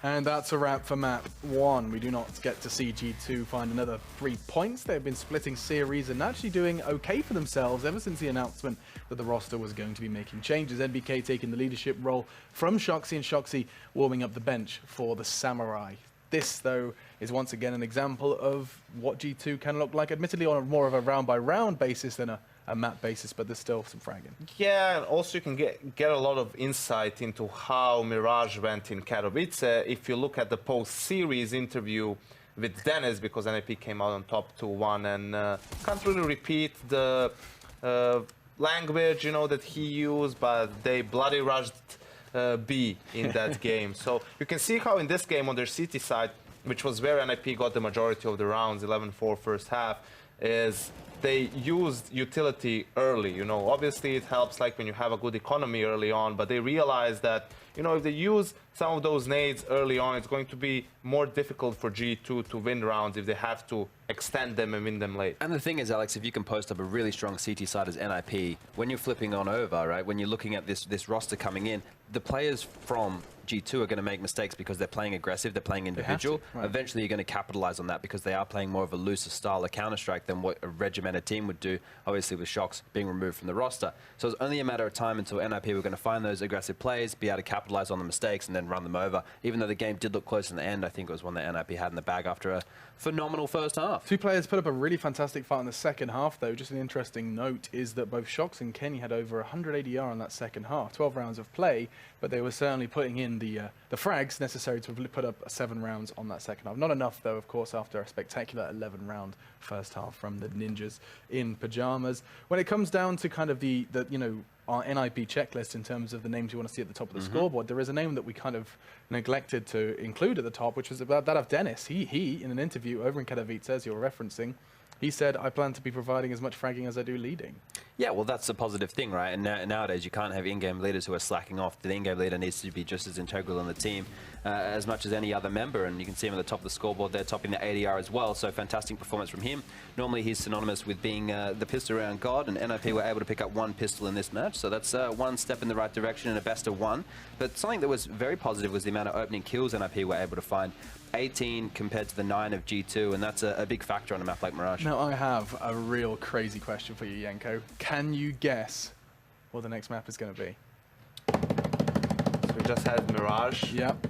And that's a wrap for map 1. We do not get to see G2 find another 3 points. They've been splitting series and actually doing okay for themselves ever since the announcement that the roster was going to be making changes. NBK taking the leadership role from Shoxy, and Shoxy warming up the bench for the Samurai. This, though, is once again an example of what G2 can look like, admittedly on more of a round-by-round basis than a map basis, but there's still some fragging. Yeah, and also you can get a lot of insight into how Mirage went in Katowice if you look at the post-series interview with Dennis, because NIP came out on top 2-1 and can't really repeat the language, you know, that he used, but they bloody rushed B in that game. So you can see how in this game on their CT side, which was where NIP got the majority of the rounds, 11-4 first half, is they used utility early. You know, obviously it helps like when you have a good economy early on, but they realized that, you know, if they use some of those nades early on, it's going to be more difficult for G2 to win rounds if they have to extend them and win them late. And the thing is, Alex, if you can post up a really strong CT side as NIP, when you're flipping on over, right, when you're looking at this roster coming in, the players from G2 are going to make mistakes because they're playing aggressive, they're playing individual. Right. Eventually you're going to capitalize on that because they are playing more of a looser style of Counter-Strike than what a regimented team would do, obviously with Shox being removed from the roster. So it's only a matter of time until NIP were going to find those aggressive plays, be able to capitalize on the mistakes and then run them over. Even though the game did look close in the end, I think it was one that NIP had in the bag after a phenomenal first half. Two players put up a really fantastic fight in the second half, though. Just an interesting note is that both Shox and Kenny had over 100 ADR in that second half, 12 rounds of play, but they were certainly putting in the frags necessary to put up 7 rounds on that second half. Not enough, though, of course, after a spectacular 11-round first half from the Ninjas in Pyjamas. When it comes down to kind of the you know, our NIP checklist in terms of the names you want to see at the top of the scoreboard, there is a name that we kind of neglected to include at the top, which was about that of Dennis. He in an interview over in Katowice, as you're referencing, he said, I plan to be providing as much fragging as I do leading. Yeah, well, that's a positive thing, right? And nowadays, you can't have in-game leaders who are slacking off. The in-game leader needs to be just as integral in the team as much as any other member. And you can see him at the top of the scoreboard there, topping the ADR as well. So fantastic performance from him. Normally, he's synonymous with being the pistol round god, and NIP were able to pick up 1 pistol in this match. So that's one step in the right direction and a best of 1. But something that was very positive was the amount of opening kills NIP were able to find. 18 compared to the 9 of G2, and that's a big factor on a map like Mirage. Now, I have a real crazy question for you, Yenko. Can you guess what the next map is going to be? So we just had Mirage. Yep.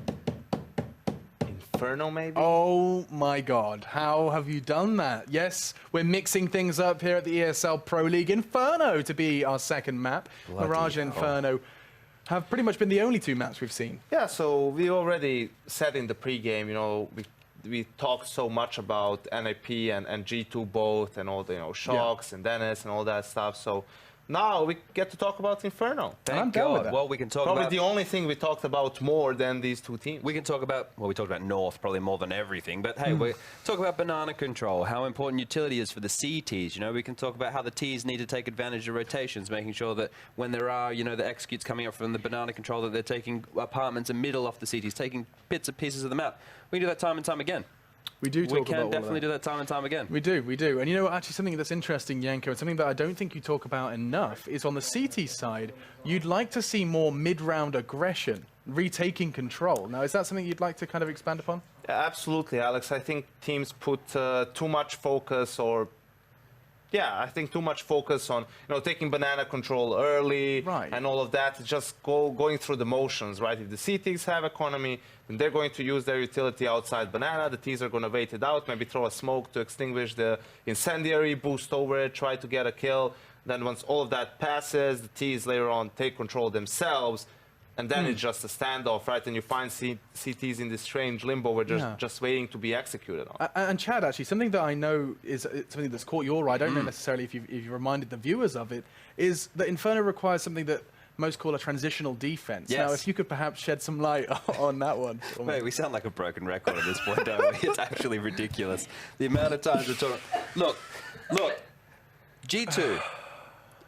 Inferno, maybe? Oh my god, how have you done that? Yes, we're mixing things up here at the ESL Pro League. Inferno to be our second map. Bloody Mirage and Inferno have pretty much been the only 2 maps we've seen. Yeah, so we already said in the pregame, you know, we talked so much about NIP and G2 both, and all the, you know, Shox and Dennis and all that stuff. So now we get to talk about Inferno. Thank God. Well, we can talk probably about the only thing we talked about more than these 2 teams. We can talk about, well, we talked about North probably more than everything, but hey, we talk about banana control, how important utility is for the CTs. You know, we can talk about how the Ts need to take advantage of rotations, making sure that when there are, you know, the executes coming up from the banana control, that they're taking apartments and middle off the CTs, taking bits and pieces of the map. We can do that time and time again. We do talk about all of that. We can definitely do that time and time again. We do, we do. And you know, actually something that's interesting, Yenko, and something that I don't think you talk about enough is on the CT side, you'd like to see more mid-round aggression, retaking control. Now, is that something you'd like to kind of expand upon? Absolutely, Alex. I think teams put too much focus, or I think too much focus on, you know, taking banana control early, right, and all of that. It's just going through the motions, right? If the CTs have economy, then they're going to use their utility outside banana. The Ts are going to wait it out, maybe throw a smoke to extinguish the incendiary, boost over it, try to get a kill. Then once all of that passes, the Ts later on take control themselves, and then it's just a standoff, right? And you find CTs in this strange limbo where just waiting to be executed on. And Chad, actually, something that I know is something that's caught your eye, I don't know necessarily if you reminded the viewers of it, is that Inferno requires something that most call a transitional defense. Yes. Now, if you could perhaps shed some light on that one. Mate, we sound like a broken record at this point, don't we? It's actually ridiculous. The amount of times we're talking... Look, G2...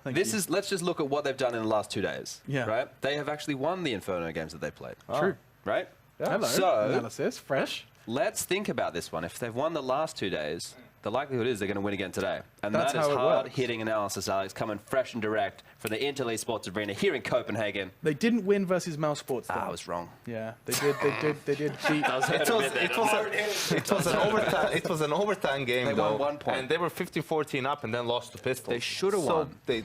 Let's just look at what they've done in the last 2 days. Yeah. Right? They have actually won the Inferno games that they played. True. Right? Yeah. Hello. So, analysis, fresh. Let's think about this one. If they've won the last 2 days, the likelihood is they're going to win again today. And That's that is how it works. hard-hitting analysis, Alex, coming fresh and direct from the Interlay Sports Arena here in Copenhagen. They didn't win versus Mouse Sports, though. I was wrong. Yeah, they did cheat. It was an overtime game, They though, won 1 point. and they were 15-14 up and then lost to Pistols. They should have so won. They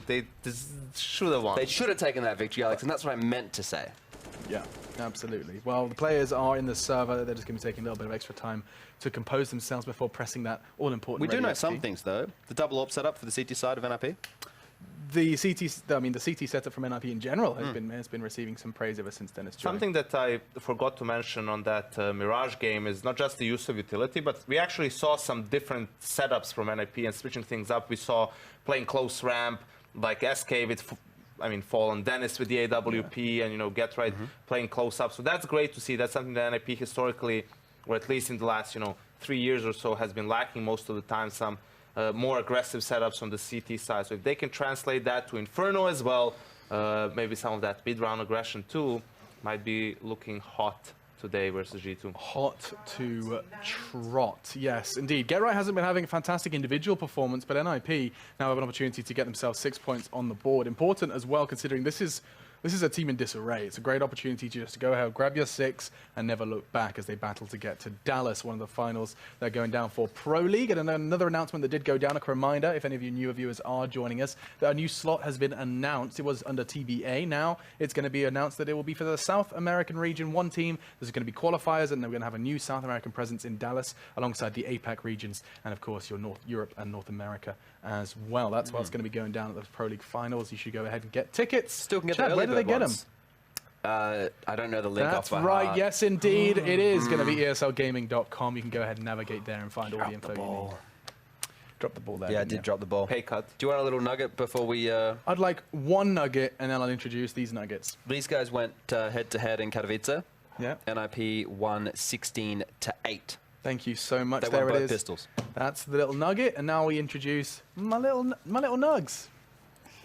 should have won. They should have taken that victory, Alex, and that's what I meant to say. Yeah, absolutely. Well, the players are in the server. They're just going to be taking a little bit of extra time to compose themselves before pressing that all-important We do ready know FT. some things, though. The double AWP setup for the CT side of NIP. The CT setup from NIP in general has been receiving some praise ever since Dennis joined. Something that I forgot to mention on that Mirage game is not just the use of utility, but we actually saw some different setups from NIP and switching things up. We saw playing close ramp, like SK with, Fall and Dennis with the AWP, and Get Right playing close up. So that's great to see. That's something that NIP historically, or at least in the last 3 years or so, has been lacking most of the time. Some more aggressive setups on the CT side. So if they can translate that to Inferno as well, maybe some of that mid-round aggression too, might be looking hot today versus G2. Hot to trot, yes, indeed. Get Right hasn't been having a fantastic individual performance, but NIP now have an opportunity to get themselves 6 points on the board. Important as well, considering this is a team in disarray. It's a great opportunity just to go ahead, grab your 6, and never look back as they battle to get to Dallas, one of the finals they're going down for Pro League. And another announcement that did go down, a reminder, if any of you newer viewers are joining us, that a new slot has been announced. It was under TBA. Now it's going to be announced that it will be for the South American region. One team, there's going to be qualifiers, and they're going to have a new South American presence in Dallas alongside the APAC regions, and of course your Europe and North America as well. That's what's going to be going down at the Pro League finals. You should go ahead and get tickets. Still can get Chad, the where early do they bird get ones. them? I don't know the link That's off by right. heart. Yes, indeed. It is going to be ESLgaming.com. You can go ahead and navigate there and find all the info you need. Drop the ball there. Yeah, I didn't did you? drop the ball. Pay cut. Do you want a little nugget before we... I'd like one nugget, and then I'll introduce these nuggets. These guys went head-to-head in Katowice. Yeah. NIP won 16-8. Thank you so much. They There won it both is. pistols. That's the little nugget, and now we introduce my little nugs.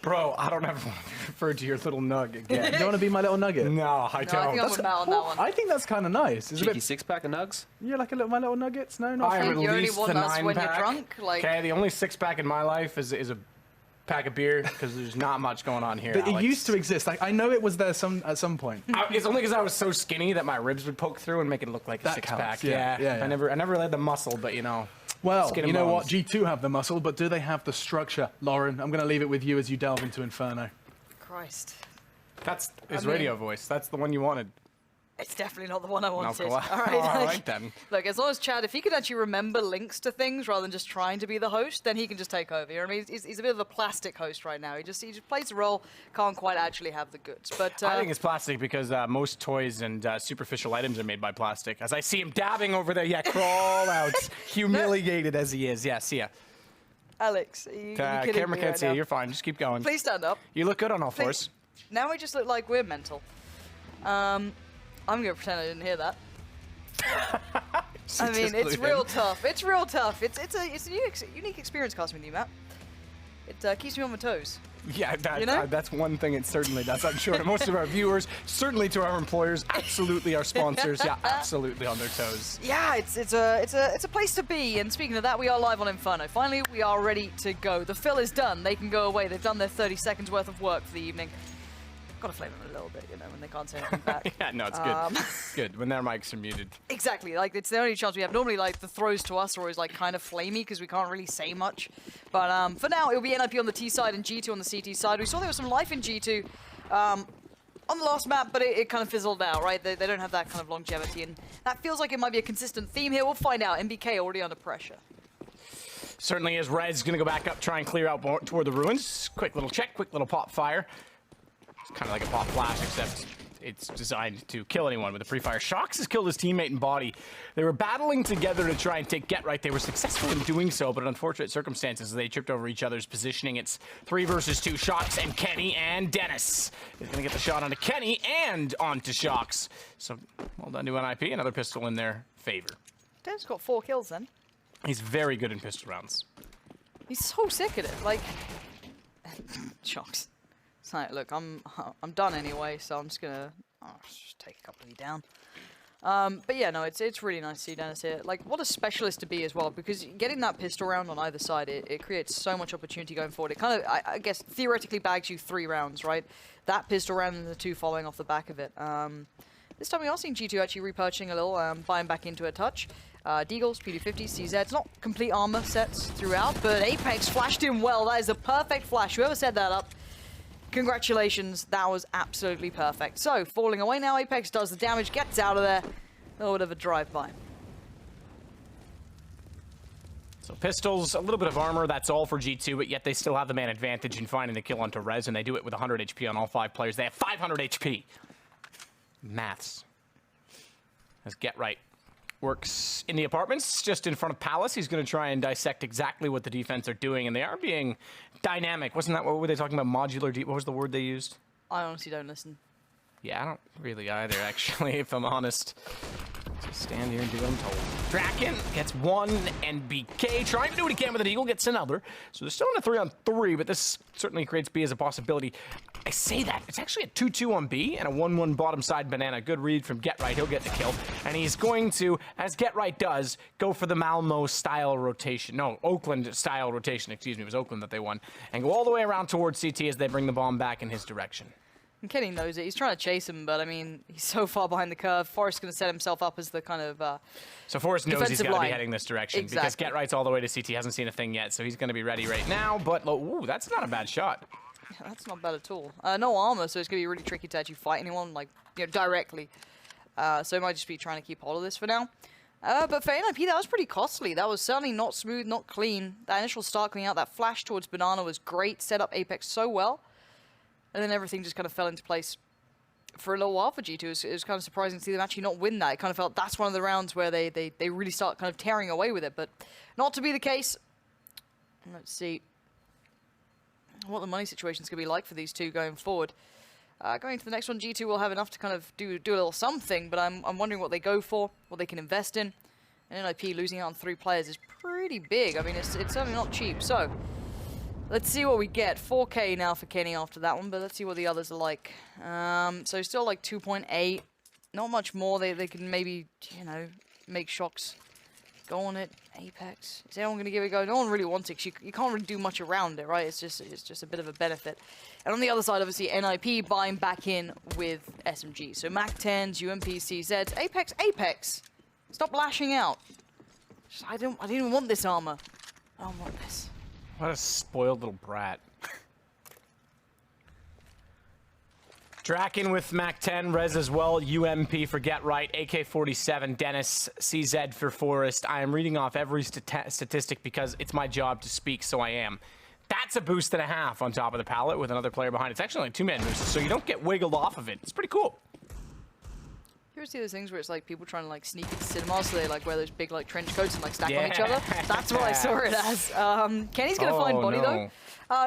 Bro, I don't ever want to be referred to your little nug again. You don't want to be my little nugget? No, I No, I don't. think I'm with Mal on that one. I think that's kind of nice. It's a Cheeky bit, six-pack of nugs? yeah, like my little nuggets. No, not I for think you only released want the us when you're 9-pack. drunk, like- Okay, the only 6-pack in my life is a pack of beer because there's not much going on here. But it Alex. used to exist. Like, I know it was there at some point. It's only because I was so skinny that my ribs would poke through and make it look like a That 6-pack. counts, yeah. I never had the muscle, but Well, skin you and know what? bones. G2 have the muscle, but do they have the structure? Lauren, I'm going to leave it with you as you delve into Inferno. Christ. That's his mean- radio voice. That's the one you wanted. It's definitely not the one I wanted. go on. All right, All like, right, then. Look, as long as Chad, if he could actually remember links to things rather than just trying to be the host, then he can just take over. You know what I mean? He's a bit of a plastic host right now. He just plays the role, can't quite actually have the goods. But I think it's plastic because most toys and superficial items are made by plastic. As I see him dabbing over there, yeah, crawl out, humiliated as he is. Yeah, see ya. Alex, are you kidding Camera me can't right see now? you. You're fine. Just keep going. Please stand up. You look good on all Please. fours. Now we just look like we're mental. I'm gonna pretend I didn't hear that. I mean, it's real tough. It's real tough. It's a unique experience casting with you, Matt. It keeps me on my toes. Yeah, You know? that's one thing it certainly does. I'm sure to most of our viewers, certainly to our employers, absolutely our sponsors, yeah, absolutely on their toes. Yeah, it's a place to be. And speaking of that, we are live on Inferno. Finally, we are ready to go. The fill is done. They can go away. They've done their 30 seconds worth of work for the evening. Got to flame them a little bit, when they can't say anything back. Yeah, no, it's good. It's good when their mics are muted. Exactly, like it's the only chance we have. Normally, like the throws to us are always like kind of flamey because we can't really say much. But for now, it'll be NIP on the T side and G2 on the CT side. We saw there was some life in G2 on the last map, but it kind of fizzled out, right? They don't have that kind of longevity, and that feels like it might be a consistent theme here. We'll find out. MBK already under pressure. Certainly is. Red's going to go back up, try and clear out more toward the ruins. Quick little check, quick little pop fire. It's kind of like a pop flash, except it's designed to kill anyone with a pre-fire. Shox has killed his teammate in body. They were battling together to try and take Get Right. They were successful in doing so, but in unfortunate circumstances, they tripped over each other's positioning. It's 3 versus 2. Shox and Kenny and Dennis. He's going to get the shot onto Kenny and onto Shox. So, well done to NIP. Another pistol in their favor. Dennis got 4 kills then. He's very good in pistol rounds. He's so sick at it. Like, shocks. It's like, look, I'm done anyway, so I'm just gonna just take a couple of you down. But yeah, no, it's really nice to see Dennis here. Like, what a specialist to be as well, because getting that pistol round on either side, it creates so much opportunity going forward. It kind of, I guess, theoretically bags you 3 rounds, right? That pistol round and the 2 following off the back of it. This time we are seeing G2 actually repurchasing a little, buying back into a touch. Deagles, PD50, CZs, not complete armor sets throughout, but Apex flashed in well. That is a perfect flash. Whoever set that up, congratulations, that was absolutely perfect. So, falling away now, Apex does the damage, gets out of there. A little bit of a drive-by. So pistols, a little bit of armor, that's all for G2, but yet they still have the man advantage in finding the kill onto Rez, and they do it with 100 HP on all 5 players. They have 500 HP. Maths. As Get Right works in the apartments, just in front of Palace. He's going to try and dissect exactly what the defense are doing, and they are being dynamic. Wasn't that, what were they talking about, modular, what was the word they used? I honestly don't listen. Yeah, I don't really either, actually, if I'm honest. Just stand here and do what I'm told. Draken gets 1, and BK trying to do it again with an Eagle, gets another. So they're still in a 3-on-3, but this certainly creates B as a possibility. I say that, it's actually a 2-2 on B and a 1-1 bottom side banana. Good read from Get Right, he'll get the kill. And he's going to, as Get Right does, go for the Malmo style rotation. No, Oakland style rotation, excuse me, it was Oakland that they won. And go all the way around towards CT as they bring the bomb back in his direction. And Kenny knows it. He's trying to chase him, but I mean, he's so far behind the curve. Forrest's going to set himself up as the kind of so Forrest knows he's got to be line. heading this direction Exactly. because Get Right's all the way to CT. Hasn't seen a thing yet, so he's going to be ready right now. But ooh, that's not a bad shot. Yeah, that's not bad at all. No armor, so it's going to be really tricky to actually fight anyone, like, you know, directly. So it might just be trying to keep hold of this for now. But for NIP, that was pretty costly. That was certainly not smooth, not clean. That initial start cleaning out, that flash towards Banana was great. Set up Apex so well. And then everything just kind of fell into place for a little while for G2. It was kind of surprising to see them actually not win that. It kind of felt that's one of the rounds where they really start kind of tearing away with it, but not to be the case. Let's see what the money situation is going to be like for these two going forward. Going into the next one, G2 will have enough to kind of do a little something, but I'm wondering what they go for, what they can invest in. And NIP losing out on 3 players is pretty big. I mean, it's certainly not cheap. So let's see what we get. 4K now for Kenny after that one, but let's see what the others are like. So still like 2.8. Not much more. They can maybe, you know, make shocks. Go on it. Apex. Is anyone going to give it a go? No one really wants it. You can't really do much around it, right? It's just a bit of a benefit. And on the other side, obviously, NIP buying back in with SMG. So MAC-10s, UMP, CZs. Apex. Stop lashing out. I didn't even want this armor. I don't want this. What a spoiled little brat. Draken with MAC-10, Rez as well, UMP for Get Right, AK-47, Dennis, CZ for Forrest. I am reading off every statistic because it's my job to speak, so I am. That's a boost and a half on top of the pallet with another player behind. It's actually only 2-man boosts, so you don't get wiggled off of it. It's pretty cool. You ever see those things where it's like people trying to like sneak into cinemas, so they like wear those big like trench coats and like stack on each other? That's what I saw it as. Kenny's gonna find body though.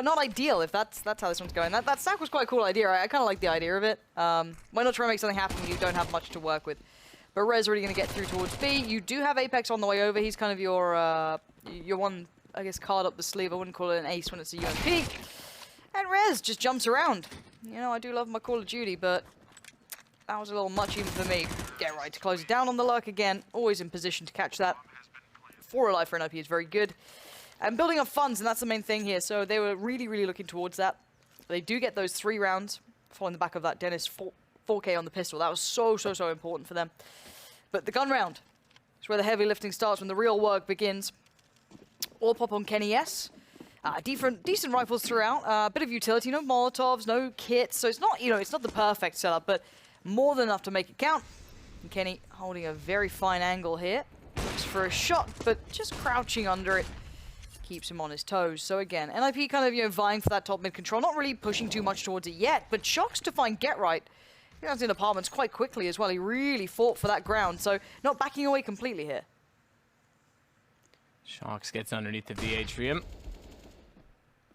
Not ideal if that's how this one's going. That stack was quite a cool idea. I kind of like the idea of it. Why not try and make something happen when you don't have much to work with? But Rez already gonna get through towards B. You do have Apex on the way over. He's kind of your one, I guess, card up the sleeve. I wouldn't call it an ace when it's a UMP. And Rez just jumps around. You know, I do love my Call of Duty, but that was a little much even for me. Get Right to close it down on the lurk again. Always in position to catch that. 4 alive for NIP is very good. And building up funds, and that's the main thing here. So they were really, really looking towards that. They do get those 3 rounds. Following the back of that, Dennis, 4K on the pistol. That was so important for them. But the gun round is where the heavy lifting starts, when the real work begins. All pop on Kenny S. Decent rifles throughout. A bit of utility, no Molotovs, no kits. So it's not, you know, it's not the perfect setup, but more than enough to make it count. And Kenny holding a very fine angle here. Looks for a shot, but just crouching under it keeps him on his toes. So again, NIP kind of, you know, vying for that top mid control, not really pushing too much towards it yet, but shocks to find Get Right. He was in apartments quite quickly as well. He really fought for that ground, so not backing away completely here. Shocks gets underneath the DH for him.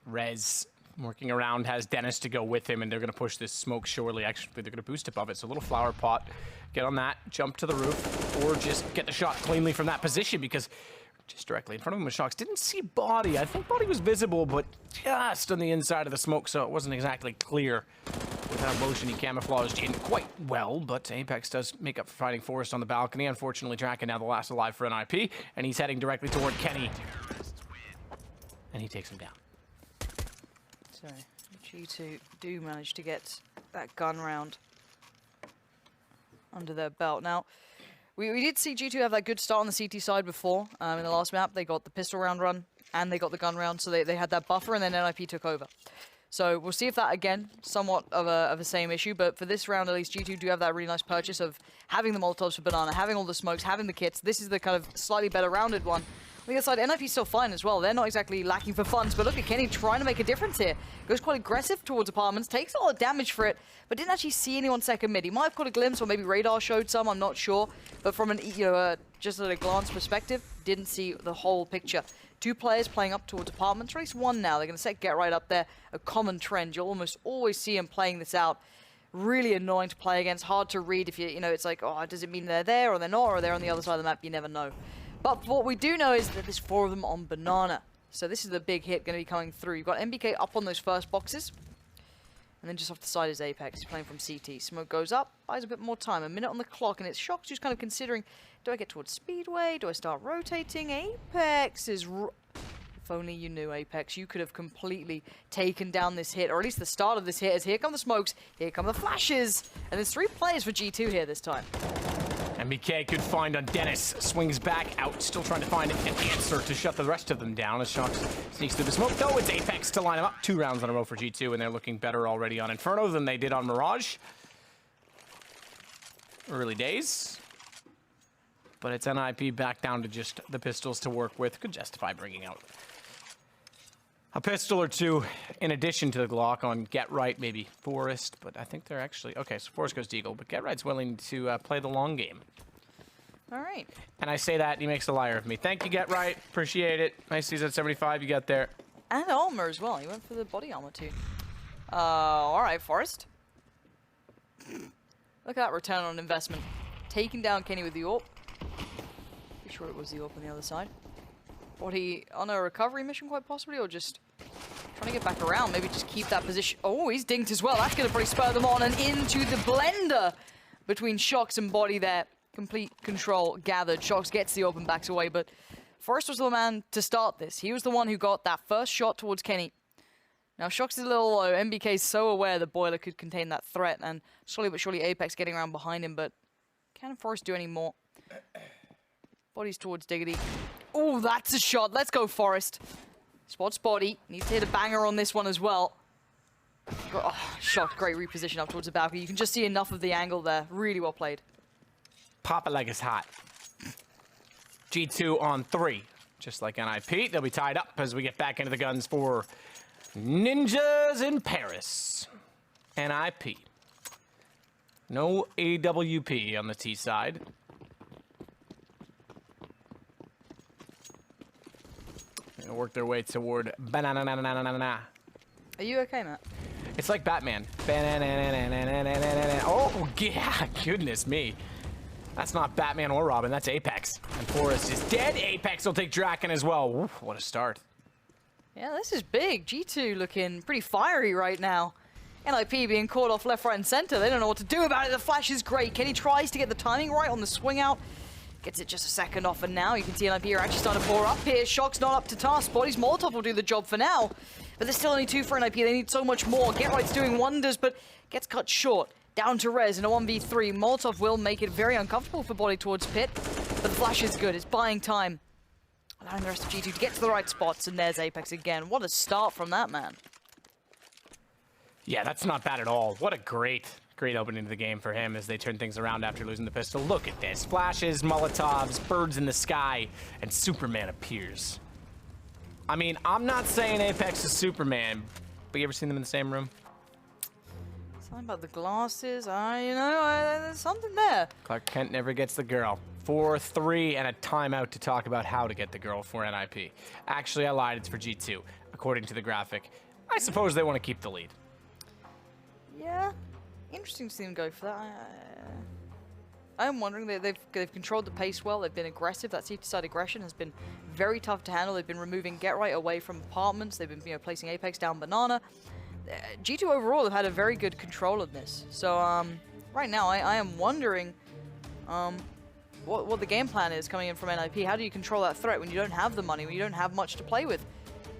Rez working around, has Dennis to go with him, and they're going to push this smoke surely. Actually, they're going to boost above it, so a little flower pot. Get on that, jump to the roof, or just get the shot cleanly from that position, because Just directly in front of him with Shocks. Didn't see Body. I think Body was visible, but just on the inside of the smoke, so it wasn't exactly clear. With that motion, he camouflaged in quite well, but Apex does make up for fighting Forrest on the balcony. Unfortunately, Draken now the last alive for NIP, and he's heading directly toward Kenny. And he takes him down. So, G2 do manage to get that gun round under their belt. Now, we did see G2 have that good start on the CT side before. In the last map, they got the pistol round run, and they got the gun round, so they had that buffer, and then NIP took over. So we'll see if that, again, somewhat of a same issue, but for this round, at least, G2 do have that really nice purchase of having the Molotovs for Banana, having all the smokes, having the kits. This is the kind of slightly better rounded one. On the other side, NIP's still fine as well. They're not exactly lacking for funds, but look at Kenny trying to make a difference here. Goes quite aggressive towards apartments, takes a lot of damage for it, but didn't actually see anyone second mid. He might have caught a glimpse, or maybe radar showed some, I'm not sure. But from an, just at a glance perspective, didn't see the whole picture. Two players playing up towards apartments, or at least one now. They're going to set Get Right up there, a common trend. You'll almost always see him playing this out. Really annoying to play against, hard to read if it's like, oh, does it mean they're there, or they're not, or they're on the other side of the map? You never know. But what we do know is that there's 4 of them on Banana. So this is the big hit going to be coming through. You've got MBK up on those first boxes. And then just off the side is Apex. He's playing from CT. Smoke goes up, buys a bit more time. A minute on the clock, and it's Shocks who's kind of considering, do I get towards Speedway? Do I start rotating? Apex is... If only you knew, Apex, you could have completely taken down this hit, or at least the start of this hit, as here come the smokes, here come the flashes. And there's 3 players for G2 here this time. MBK could find on Dennis, swings back out, still trying to find an answer to shut the rest of them down as Shocks sneaks through the smoke. Though it's Apex to line him up. 2 rounds in a row for G2, and they're looking better already on Inferno than they did on Mirage. Early days. But it's NIP back down to just the pistols to work with. Could justify bringing out a pistol or 2 in addition to the Glock on Get Right, maybe Forrest, but I think they're actually... Okay, so Forrest goes Deagle, but Get Right's willing to play the long game. All right. And I say that, and he makes a liar of me. Thank you, Get Right. Appreciate it. Nice season 75 you got there. And armor as well. He went for the body armor too. All right, Forrest. Look at that return on investment. Taking down Kenny with the AWP. Pretty sure it was the AWP on the other side. Body on a recovery mission, quite possibly, or just trying to get back around. Maybe just keep that position. Oh, he's dinked as well. That's going to probably spur them on, and into the blender between Shocks and Body there. Complete control gathered. Shocks gets the open, backs away, but Forrest was the man to start this. He was the one who got that first shot towards Kenny. Now, Shocks is a little low. MBK is so aware the boiler could contain that threat, and slowly but surely Apex getting around behind him, but can Forrest do any more? Body's towards Diggity. Oh, that's a shot. Let's go, Forrest. Spots Body. Needs to hit a banger on this one as well. Oh, shot. Great reposition up towards the balcony. You can just see enough of the angle there. Really well played. Pop it like it's hot. G2 on 3. Just like NIP, they'll be tied up as we get back into the guns for Ninjas in Paris. NIP. No AWP on the T side. Gonna work their way toward banana. Are you okay, Matt? It's like Batman. Oh, yeah, goodness me. That's not Batman or Robin, that's Apex. And Forrest is dead. Apex will take Draken as well. Oof, what a start. Yeah, this is big. G2 looking pretty fiery right now. NIP being caught off left, right, and center. They don't know what to do about it. The flash is great. Kenny tries to get the timing right on the swing out. Gets it just a second off, and now you can see NIP are actually starting to pour up here. Shock's not up to task. Body's Molotov will do the job for now. But there's still only 2 for NIP. They need so much more. Get Right's doing wonders, but gets cut short. Down to Rez in a 1v3. Molotov will make it very uncomfortable for Body towards Pit. But the flash is good. It's buying time. Allowing the rest of G2 to get to the right spots, and there's Apex again. What a start from that man. Yeah, that's not bad at all. What a great opening to the game for him as they turn things around after losing the pistol. Look at this. Flashes, Molotovs, birds in the sky, and Superman appears. I mean, I'm not saying Apex is Superman, but you ever seen them in the same room? Something about the glasses. There's something there. Clark Kent never gets the girl. 4-3 and a timeout to talk about how to get the girl for NIP. Actually, I lied. It's for G2, according to the graphic. I suppose they want to keep the lead. Yeah. Interesting to see them go for that. I'm wondering, they've controlled the pace well, they've been aggressive. That CT side aggression has been very tough to handle. They've been removing Get Right away from apartments. They've been placing Apex down Banana. G2 overall have had a very good control of this. So right now, I am wondering what the game plan is coming in from NIP. How do you control that threat when you don't have the money, when you don't have much to play with?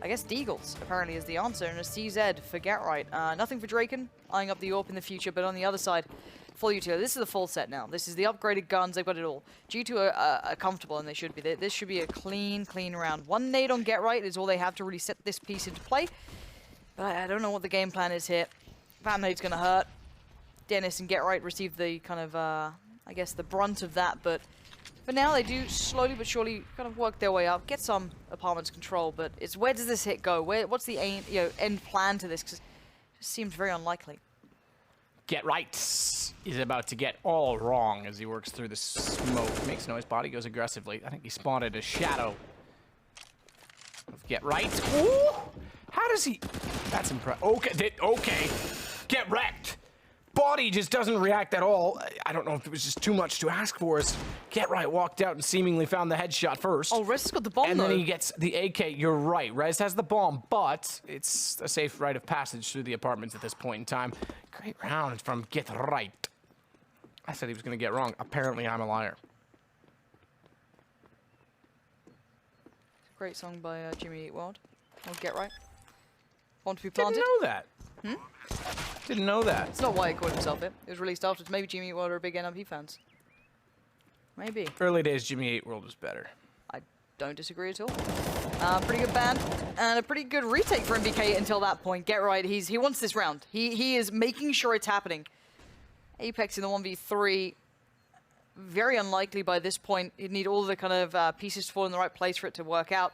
I guess Deagles apparently is the answer, and a CZ for Get Right. Nothing for Draken, eyeing up the AWP in the future, but on the other side, full utility. This is the full set now. This is the upgraded guns. They've got it all. G2 are comfortable, and they should be. This should be a clean round. One nade on Get Right is all they have to really set this piece into play. But I don't know what the game plan is here. That nade's going to hurt. Dennis and Get Right receive the kind of, I guess, the brunt of that. But for now, they do slowly but surely kind of work their way up, get some apartments control. But it's where does this hit go? What's the end plan to this? Because it just seems very unlikely. Get Right is about to get all wrong as he works through the smoke. Makes noise, body goes aggressively. I think he spotted a shadow of Get Right. Ooh! How does he... That's impressive. Okay. Get wrecked. Body just doesn't react at all. I don't know if it was just too much to ask for as Get Right walked out and seemingly found the headshot first. Oh, Rez has got the bomb, and though. Then he gets the AK. You're right. Rez has the bomb, but it's a safe rite of passage through the apartments at this point in time. Great round from Get Right. I said he was going to get wrong. Apparently, I'm a liar. Great song by Jimmy Eat World. Oh, Get Right. Want to be planted? Didn't know that. Didn't know that. It's not why he called himself it. It was released afterwards. Maybe Jimmy Eat World are big NIP fans. Maybe. Early days, Jimmy 8 World was better. I don't disagree at all. Pretty good band and a pretty good retake for MBK until that point. Get Right. He wants this round. He is making sure it's happening. Apex in the 1v3. Very unlikely by this point. He'd need all the kind of pieces to fall in the right place for it to work out.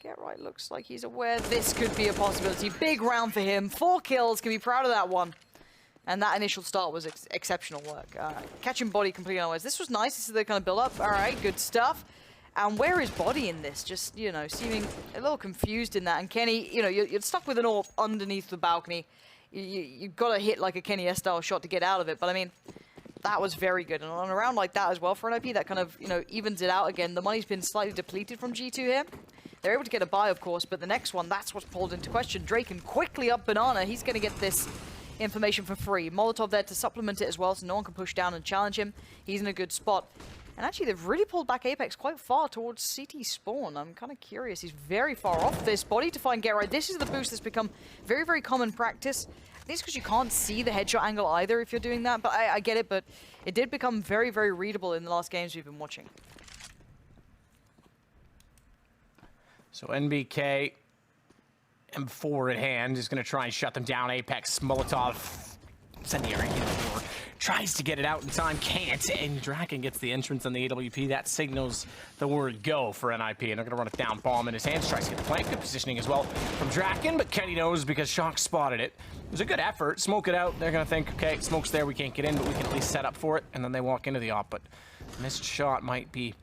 Get Right looks like he's aware this could be a possibility. Big round for him. 4 kills. Can be proud of that one. And that initial start was exceptional work. Catching Body completely unaware. This was nice. This is the kind of build-up. All right, good stuff. And where is Body in this? Just, seeming a little confused in that. And Kenny, you're stuck with an AWP underneath the balcony. You've got to hit like a Kenny S-style shot to get out of it. But, I mean, that was very good. And on a round like that as well for NIP, that kind of, evens it out again. The money's been slightly depleted from G2 here. They're able to get a buy, of course, but the next one, that's what's pulled into question. Draken quickly up Banana. He's going to get this information for free. Molotov there to supplement it as well, so no one can push down and challenge him. He's in a good spot. And actually, they've really pulled back Apex quite far towards CT spawn. I'm kind of curious. He's very far off this. Body to find Get Right. This is the boost that's become very, very common practice. I think it's because you can't see the headshot angle either if you're doing that, but I get it, but it did become very, very readable in the last games we've been watching. So NBK, M4 at hand, is going to try and shut them down. Apex, Molotov, incendiary, tries to get it out in time, can't, and Draken gets the entrance on the AWP. That signals the word go for NIP, and they're going to run it down. Bomb in his hands, tries to get the flank. Good positioning as well from Draken, but Kenny knows because Shock spotted it. It was a good effort. Smoke it out. They're going to think, okay, smoke's there, we can't get in, but we can at least set up for it, and then they walk into the op, but missed shot might be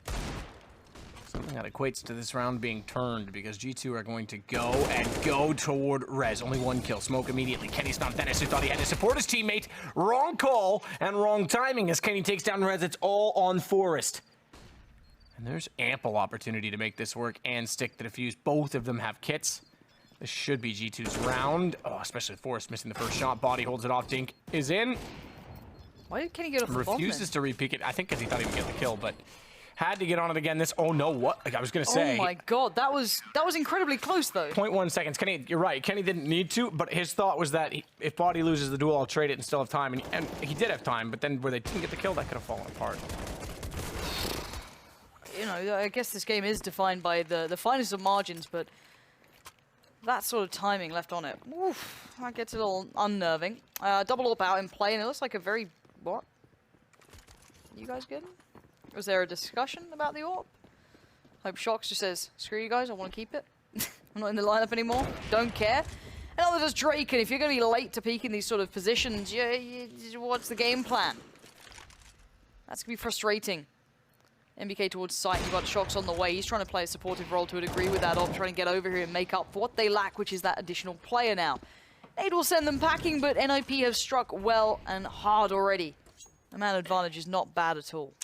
something that equates to this round being turned because G2 are going to go toward Rez. Only 1 kill. Smoke immediately. Kenny stomped Dennis, who thought he had to support his teammate. Wrong call and wrong timing as Kenny takes down Rez. It's all on Forest. And there's ample opportunity to make this work and stick the defuse. Both of them have kits. This should be G2's round. Oh, especially Forest missing the first shot. Body holds it off. Dink is in. Why did Kenny get off the bomb? Refuses to re-peek it. I think because he thought he would get the kill, but had to get on it again. Oh no, what? Like I was gonna say. Oh my god, that was incredibly close though. 0.1 seconds. Kenny, you're right. Kenny didn't need to, but his thought was that if Body loses the duel, I'll trade it and still have time. And he did have time, but then where they didn't get the kill, that could have fallen apart. I guess this game is defined by the finest of margins, but that sort of timing left on it, oof, that gets a little unnerving. Double AWP out in play, and it looks like a very... What? You guys good? Was there a discussion about the AWP? Hope Shocks just says, screw you guys, I want to keep it. I'm not in the lineup anymore. Don't care. And other does Drake, and if you're going to be late to peak in these sort of positions, what's the game plan? That's going to be frustrating. MBK towards site, you've got Shocks on the way. He's trying to play a supportive role to a degree with that AWP, trying to get over here and make up for what they lack, which is that additional player now. Nade will send them packing, but NIP have struck well and hard already. The man advantage is not bad at all.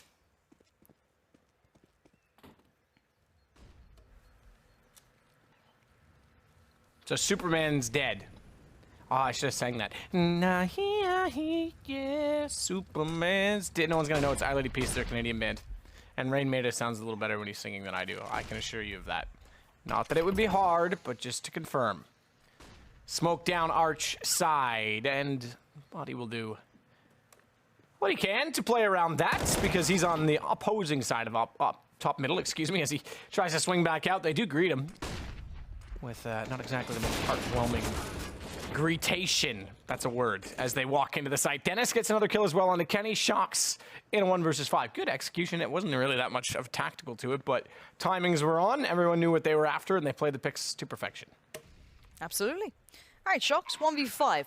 So Superman's dead. Oh, I should have sang that. Nah, yeah, Superman's dead. No one's gonna know it's Our Lady Peace, their Canadian band. And Rain Maida sounds a little better when he's singing than I do. I can assure you of that. Not that it would be hard, but just to confirm. Smoke down arch side, and Body will do what he can to play around that, because he's on the opposing side of top middle, excuse me, as he tries to swing back out. They do greet him with not exactly the most heartwarming greetation. That's a word. As they walk into the site, Dennis gets another kill as well onto Kenny. Shocks in a 1 versus 5. Good execution. It wasn't really that much of tactical to it, but timings were on. Everyone knew what they were after, and they played the picks to perfection. Absolutely. All right, Shocks, 1v5.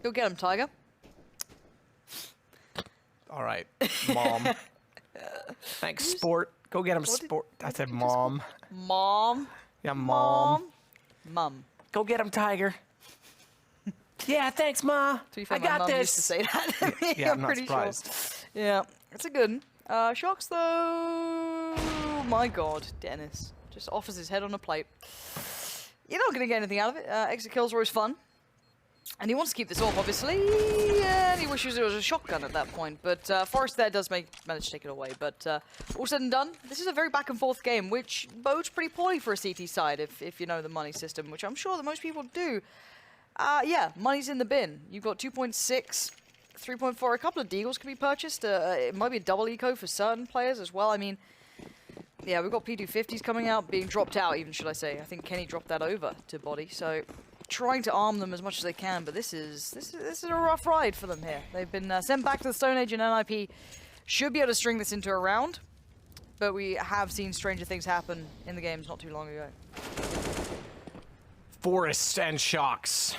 Go get him, Tiger. All right, Mom. Thanks, Sport. Go get him, Sport. I said Mom. Mom. Yeah, Mom. Mum. Go get him, Tiger. Yeah, thanks, Ma. To be fair, I my got mum this. used to say that. Yeah, I'm not pretty surprised. Sure. Yeah, it's a good one. Shocks, though. My God, Dennis just offers his head on a plate. You're not going to get anything out of it. Exit kills are always fun. And he wants to keep this off, obviously. And he wishes there was a shotgun at that point. But Forrest there does manage to take it away. But all said and done, this is a very back-and-forth game, which bodes pretty poorly for a CT side, if you know the money system, which I'm sure that most people do. Yeah, money's in the bin. You've got 2.6, 3.4. A couple of deagles can be purchased. It might be a double eco for certain players as well. I mean, yeah, we've got P250s coming out, being dropped out even, should I say. I think Kenny dropped that over to Body, so trying to arm them as much as they can, but this is a rough ride for them here. They've been sent back to the Stone Age, and NIP should be able to string this into a round, but we have seen stranger things happen in the games not too long ago. Forrest and Shocks.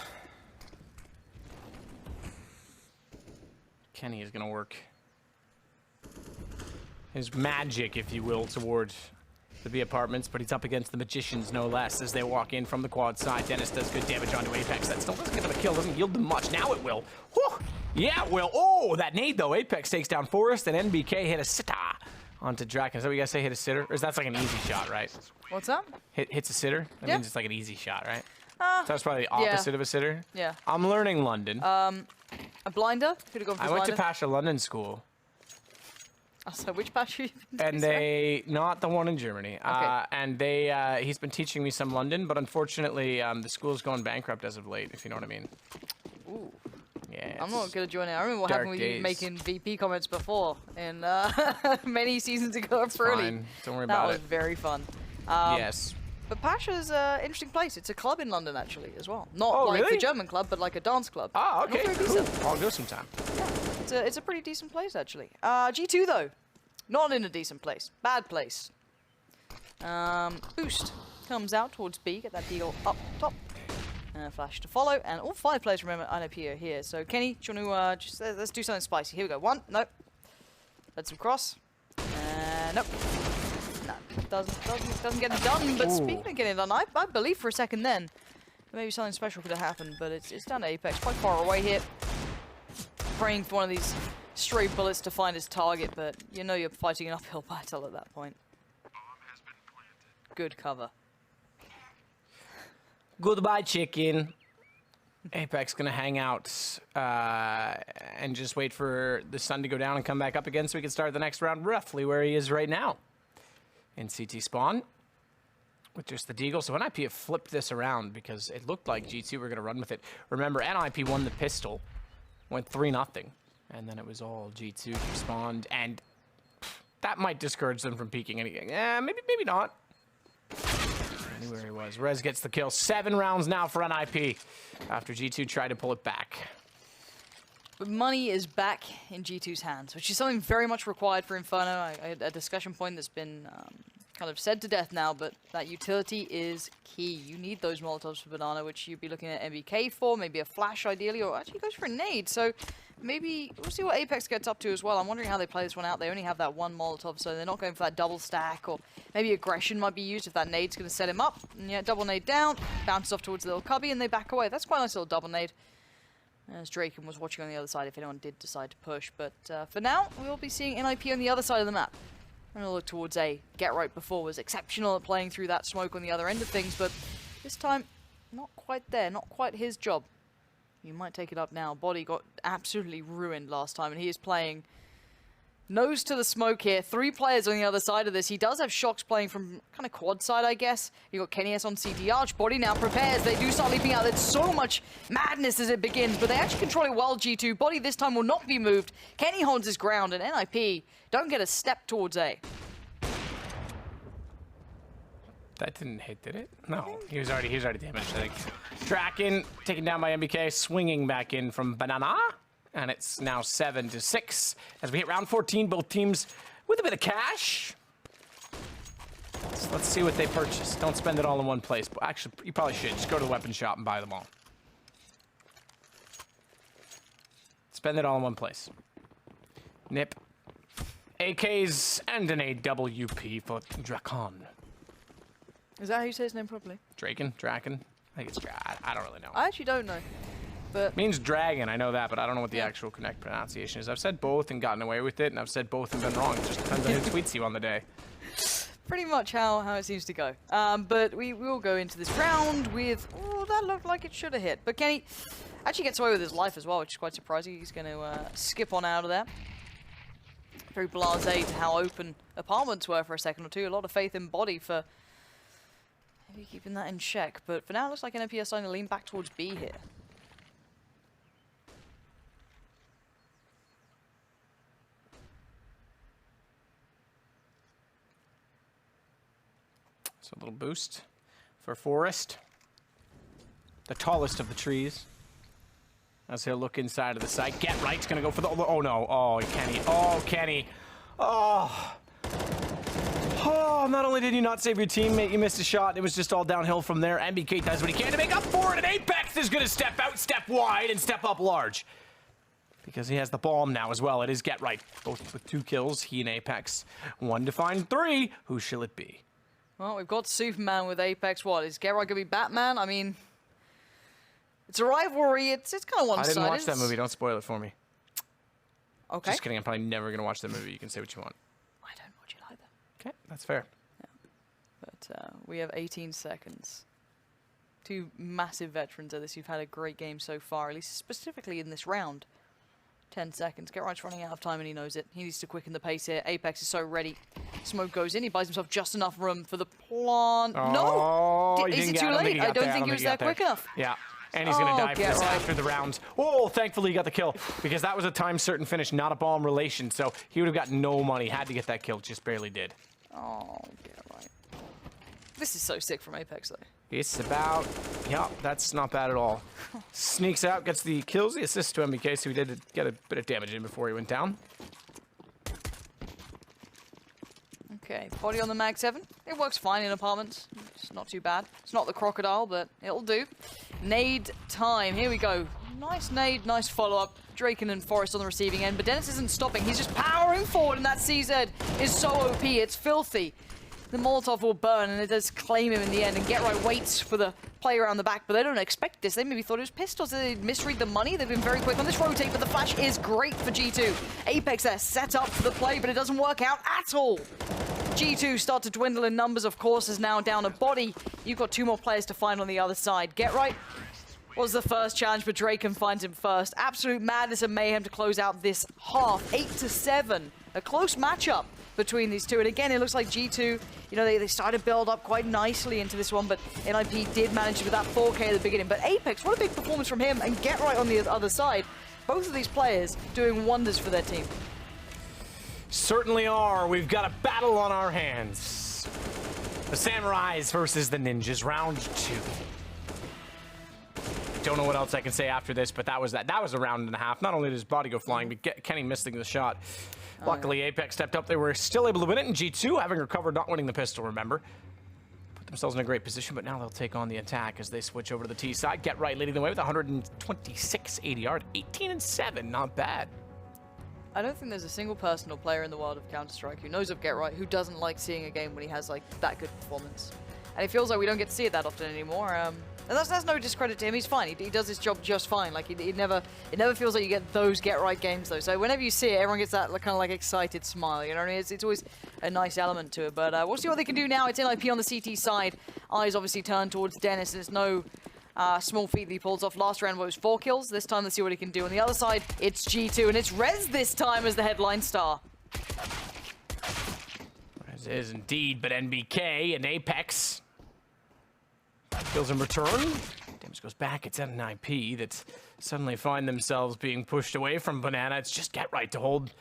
Kenny is going to work his magic, if you will, towards the B apartments, but he's up against the Magicians, no less, as they walk in from the quad side. Dennis does good damage onto Apex. That still doesn't get him a kill, doesn't yield them much. Now it will. Whew. Yeah, it will. Oh, that nade, though. Apex takes down Forrest, and NBK hit a sitter onto Draken. Is that what you guys say, hit a sitter? Or is that like an easy shot, right? What's that? Hits a sitter? That Yeah. means it's like an easy shot, right? So that's probably the opposite of a sitter. Yeah. I'm learning London. A blinder? Could have gone for I a went to blinder. Pasha London School. Oh, so which patch have you been to, And sorry? they, not the one in Germany. And they, he's been teaching me some London, but unfortunately, the school's gone bankrupt as of late, if you know what I mean. Ooh. Yeah. I'm not going to join it. I remember what Dark happened with you days. making VP comments before in many seasons ago for early. Fine. Don't worry That about was it. very fun. Yes. But Pasha's an interesting place. It's a club in London, actually, as well. Not Oh, like really? the German club, but like a dance club. Ah, Not okay. very Cool. decent. I'll go sometime. It's a pretty decent place, actually. G2, though. Not in a decent place. Bad place. Boost comes out towards B. Get that deal up top. Flash to follow. And all 5 players, remember, NIP are here. So, Kenny, do you want to just let's do something spicy. Here we go. 1. Nope. Let's cross. Nope. No. Doesn't get it done. But speaking of getting it done, I believe for a second then maybe something special could have happened. But it's down to Apex. Quite far away here. Praying for one of these stray bullets to find his target, but you know you're fighting an uphill battle at that point. Good cover. Goodbye, chicken. Apex gonna hang out and just wait for the sun to go down and come back up again so we can start the next round roughly where he is right now. In CT spawn with just the deagle. So NIP have flipped this around because it looked like G2 were gonna run with it. Remember, NIP won the pistol, went 3-0, and then it was all G2 who spawned, and that might discourage them from peeking anything. Maybe not. I knew where he was. Rez gets the kill. 7 rounds now for NIP after G2 tried to pull it back. But money is back in G2's hands, which is something very much required for Inferno. I had a discussion point that's been kind of said to death now, but that utility is key. You need those Molotovs for Banana, which you'd be looking at MBK for, maybe a flash ideally, or actually goes for a nade. So maybe we'll see what Apex gets up to as well. I'm wondering how they play this one out. They only have that 1 Molotov, so they're not going for that double stack, or maybe aggression might be used if that nade's going to set him up. And yeah, double nade down, bounces off towards the little cubby, and they back away. That's quite a nice little double nade. as Draken was watching on the other side if anyone did decide to push. But for now, we'll be seeing NIP on the other side of the map. I'm going to look towards A. Get Right before was exceptional at playing through that smoke on the other end of things, but this time, not quite there, not quite his job. He might take it up now. Body got absolutely ruined last time, and he is playing nose to the smoke here. 3 players on the other side of this. He does have Shocks playing from kind of quad side, I guess. You got Kenny S on CT Arch. Body now prepares. They do start leaping out. There's so much madness as it begins, but they actually control it well, G2. Body this time will not be moved. Kenny holds his ground, and NIP don't get a step towards A. That didn't hit, did it? No, he was already damaged, I think. Draken taken down by MBK, swinging back in from Banana. And it's now 7-6 as we hit round 14. Both teams with a bit of cash. So let's see what they purchase. Don't spend it all in one place. But actually, you probably should. Just go to the weapon shop and buy them all. Spend it all in one place. Nip. AKs and an AWP for Drakon. Is that how you say his name properly? Draken? Draken? I think it's I don't really know. I actually don't know. But It means dragon, I know that, but I don't know what the actual correct pronunciation is. I've said both and gotten away with it, and I've said both and been wrong. It just depends on who tweets you on the day. pretty much how it seems to go. But we will go into this round with... Oh, that looked like it should have hit. But Kenny actually gets away with his life as well, which is quite surprising. He's going to skip on out of there. Very blasé to how open apartments were for a second or two. A lot of faith in Body for maybe keeping that in check. But for now, it looks like NIP are starting to lean back towards B here. So a little boost for Forest. The tallest of the trees. As he'll look inside of the site. Get Right's gonna go for the... Oh no. Oh, Kenny. Oh, Kenny. Oh. Oh, not only did you not save your teammate, you missed a shot. It was just all downhill from there. MBK does what he can to make up for it. And Apex is gonna step out, step wide, and step up large. Because he has the bomb now as well. It is Get Right. Both with 2 kills. He and Apex. 1 to find 3. Who shall it be? Well, we've got Superman with Apex. What, is Get Right gonna be Batman? I mean... It's a rivalry. It's kind of one-sided. I didn't watch that movie. Don't spoil it for me. Okay. Just kidding. I'm probably never going to watch that movie. You can say what you want. I don't watch it either. Okay, that's fair. But we have 18 seconds. 2 massive veterans of this. You've had a great game so far, at least specifically in this round. 10 seconds. Get Right's running out of time and he knows it. He needs to quicken the pace here. Apex is so ready. Smoke goes in. He buys himself just enough room for the plant. Oh, No! Is it too late? I don't think he was there quick enough. Yeah. And he's going to die for Get this Right. after the round. Oh, thankfully he got the kill because that was a time certain finish, not a bomb relation. So he would have got no money. Had to get that kill, just barely did. Oh, Get Right. This is so sick from Apex, though. It's about, yeah, that's not bad at all. Sneaks out, gets the kills, the assist to MBK, so he did get a bit of damage in before he went down. Okay, Body on the Mag 7. It works fine in apartments. It's not too bad. It's not the crocodile, but it'll do. Nade time. Here we go. Nice nade, nice follow-up. Draken and Forest on the receiving end, but Dennis isn't stopping. He's just powering forward, and that CZ is so OP. It's filthy. The Molotov will burn, and it does claim him in the end, and Get Right waits for the play around the back, but they don't expect this. They maybe thought it was pistols. They misread the money. They've been very quick on this rotate, but the flash is great for G2. Apex there set up for the play, but it doesn't work out at all. G2 start to dwindle in numbers, of course, is now down a Body. You've got 2 more players to find on the other side. Get Right was the first challenge, but Draken finds him first. Absolute madness and mayhem to close out this half. 8-7. A close matchup between these two. And again, it looks like G2, you know, they started to build up quite nicely into this one, but NIP did manage with that 4K at the beginning. But Apex, what a big performance from him, and Get Right on the other side. Both of these players doing wonders for their team. Certainly are. We've got a battle on our hands. The Samurais versus the Ninjas, round 2. Don't know what else I can say after this, but that was that. That was a round and a half. Not only did his body go flying, but Kenny missing the shot. Luckily, Apex stepped up. They were still able to win it, and G2, having recovered, not winning the pistol, remember, put themselves in a great position, but now they'll take on the attack as they switch over to the T side. Get Right leading the way with 126 ADR, 18-7, not bad. I don't think there's a single person or player in the world of Counter-Strike who knows of Get Right who doesn't like seeing a game when he has like that good performance. And it feels like we don't get to see it that often anymore. And that's no discredit to him. He's fine. He does his job just fine. Like it never feels like you get those get right games though. So whenever you see it, everyone gets that kind of like excited smile. You know what I mean? It's always a nice element to it. But we'll see what they can do now. It's NIP on the CT side. Eyes obviously turned towards Dennis, and it's no small feat that he pulls off. Last round was 4 kills. This time let's see what he can do. On the other side, it's G2, and it's Rez this time as the headline star. Rez is indeed, but NBK and Apex. Kills in return. Damage goes back. It's NIP that suddenly find themselves being pushed away from Banana. It's just Get Right to hold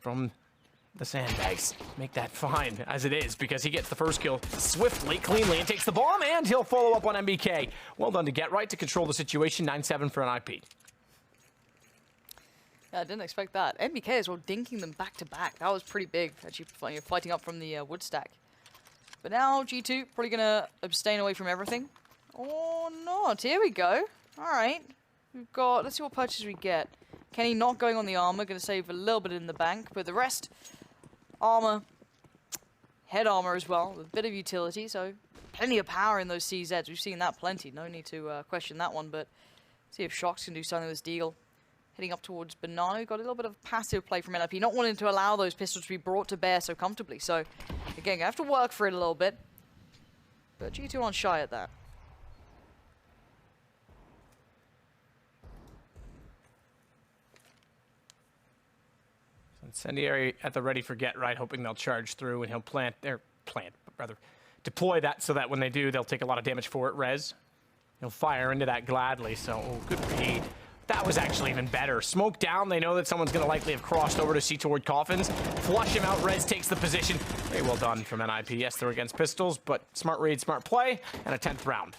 from the sandbags. Make that fine as it is, because he gets the first kill swiftly, cleanly, and takes the bomb, and he'll follow up on NBK. Well done to Get Right to control the situation. 9-7 for NIP. Yeah, I didn't expect that. NBK as well, dinking them back to back. That was pretty big, actually, fighting up from the wood stack. But now G2 probably gonna abstain away from everything. Or not. Here we go. All right. We've got. Let's see what purchases we get. Kenny not going on the armor, gonna save a little bit in the bank, but the rest, armor, head armor as well, with a bit of utility. So plenty of power in those CZs. We've seen that plenty. No need to question that one. But see if Shox can do something with this deal. Heading up towards Banana. Got a little bit of passive play from NIP, not wanting to allow those pistols to be brought to bear so comfortably. So, again, I have to work for it a little bit. But G2 aren't shy at that. Incendiary at the ready for Get Right, hoping they'll charge through, and he'll deploy that so that when they do, they'll take a lot of damage for it. Rez, he'll fire into that gladly. So, oh, good read. That was actually even better. Smoke down. They know that someone's going to likely have crossed over to see toward Coffins. Flush him out. Rez takes the position. Very well done from NIP. Yes, they're against pistols, but smart read, smart play, and a 10th round.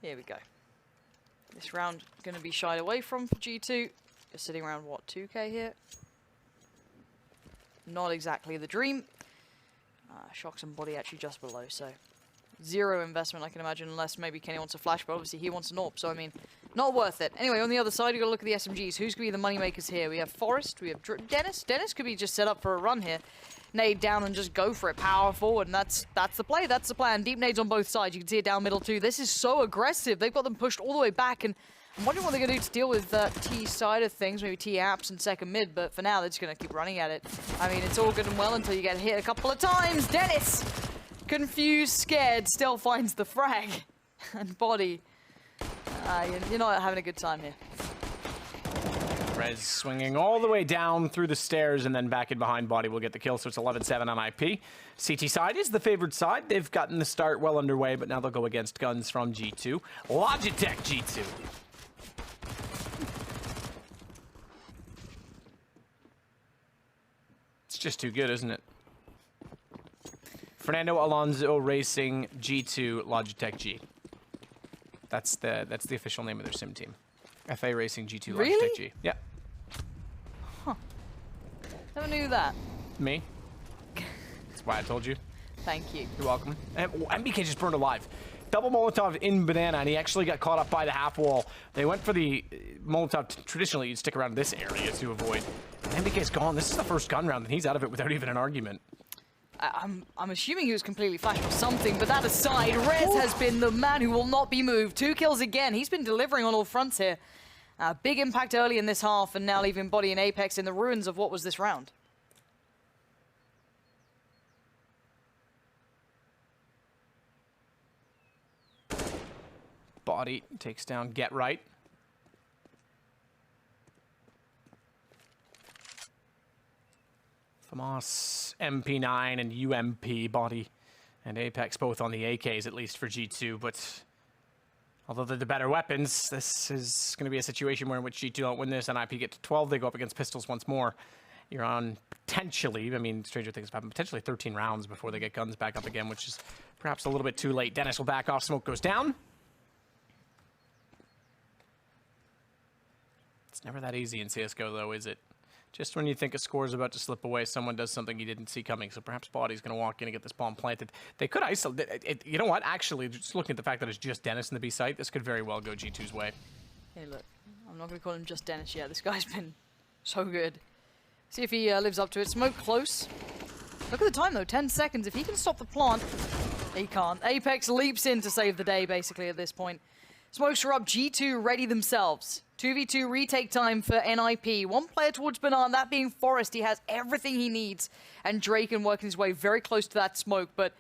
Here we go. This round going to be shied away from for G2. You're sitting around, what, 2k here? Not exactly the dream. Shox and Body actually just below, so 0 investment, I can imagine, unless maybe Kenny wants a flash, but obviously he wants an AWP, so I mean, not worth it. Anyway, on the other side, you've got to look at the SMGs. Who's going to be the moneymakers here? We have Forrest, we have Dennis. Dennis could be just set up for a run here. Nade down and just go for it, power forward, and that's the play, that's the plan. Deep nades on both sides, you can see it down middle too. This is so aggressive. They've got them pushed all the way back, and I'm wondering what they're going to do to deal with T side of things, maybe T apps and second mid, but for now, they're just going to keep running at it. I mean, it's all good and well until you get hit a couple of times. Dennis, confused, scared, still finds the frag. And Body, you're not having a good time here. Rez swinging all the way down through the stairs and then back in behind. Body will get the kill, so it's 11-7 on IP. CT side is the favored side. They've gotten the start well underway, but now they'll go against guns from G2. Logitech G2. It's just too good, isn't it? Fernando Alonso Racing G2 Logitech G. That's the official name of their sim team. FA Racing G2 Really? Logitech G. Yeah. Huh. Never knew that. Me. That's why I told you. Thank you. You're welcome. And MBK just burned alive. Double Molotov in Banana, and he actually got caught up by the half wall. They went for the Molotov. Traditionally, you'd stick around this area to avoid. MBK's gone. This is the first gun round, and he's out of it without even an argument. I'm assuming he was completely flashed or something, but that aside, Rez has been the man who will not be moved. 2 kills again. He's been delivering on all fronts here. Big impact early in this half, and now leaving Body and Apex in the ruins of what was this round. Body takes down Get Right. Famas, MP9, and UMP. Body and Apex both on the AKs, at least for G2, but although they're the better weapons, this is going to be a situation where in which G2 don't win this, and IP get to 12, they go up against pistols once more. You're on potentially, I mean, stranger things have happened, potentially 13 rounds before they get guns back up again, which is perhaps a little bit too late. Dennis will back off, smoke goes down. It's never that easy in CSGO, though, is it? Just when you think a score is about to slip away, someone does something you didn't see coming. So perhaps Body's going to walk in and get this bomb planted. They could isolate it. You know what? Actually, just looking at the fact that it's just Dennis in the B site, this could very well go G2's way. Hey, look, I'm not going to call him just Dennis yet. This guy's been so good. See if he lives up to it. Smoke close. Look at the time, though. 10 seconds. If he can stop the plant, He can't. Apex leaps in to save the day, basically, at this point. Smokes are up. G2 ready themselves. 2v2 retake time for NIP. One player towards Banan, that being Forrest. He has everything he needs. And Draken working his way very close to that smoke, but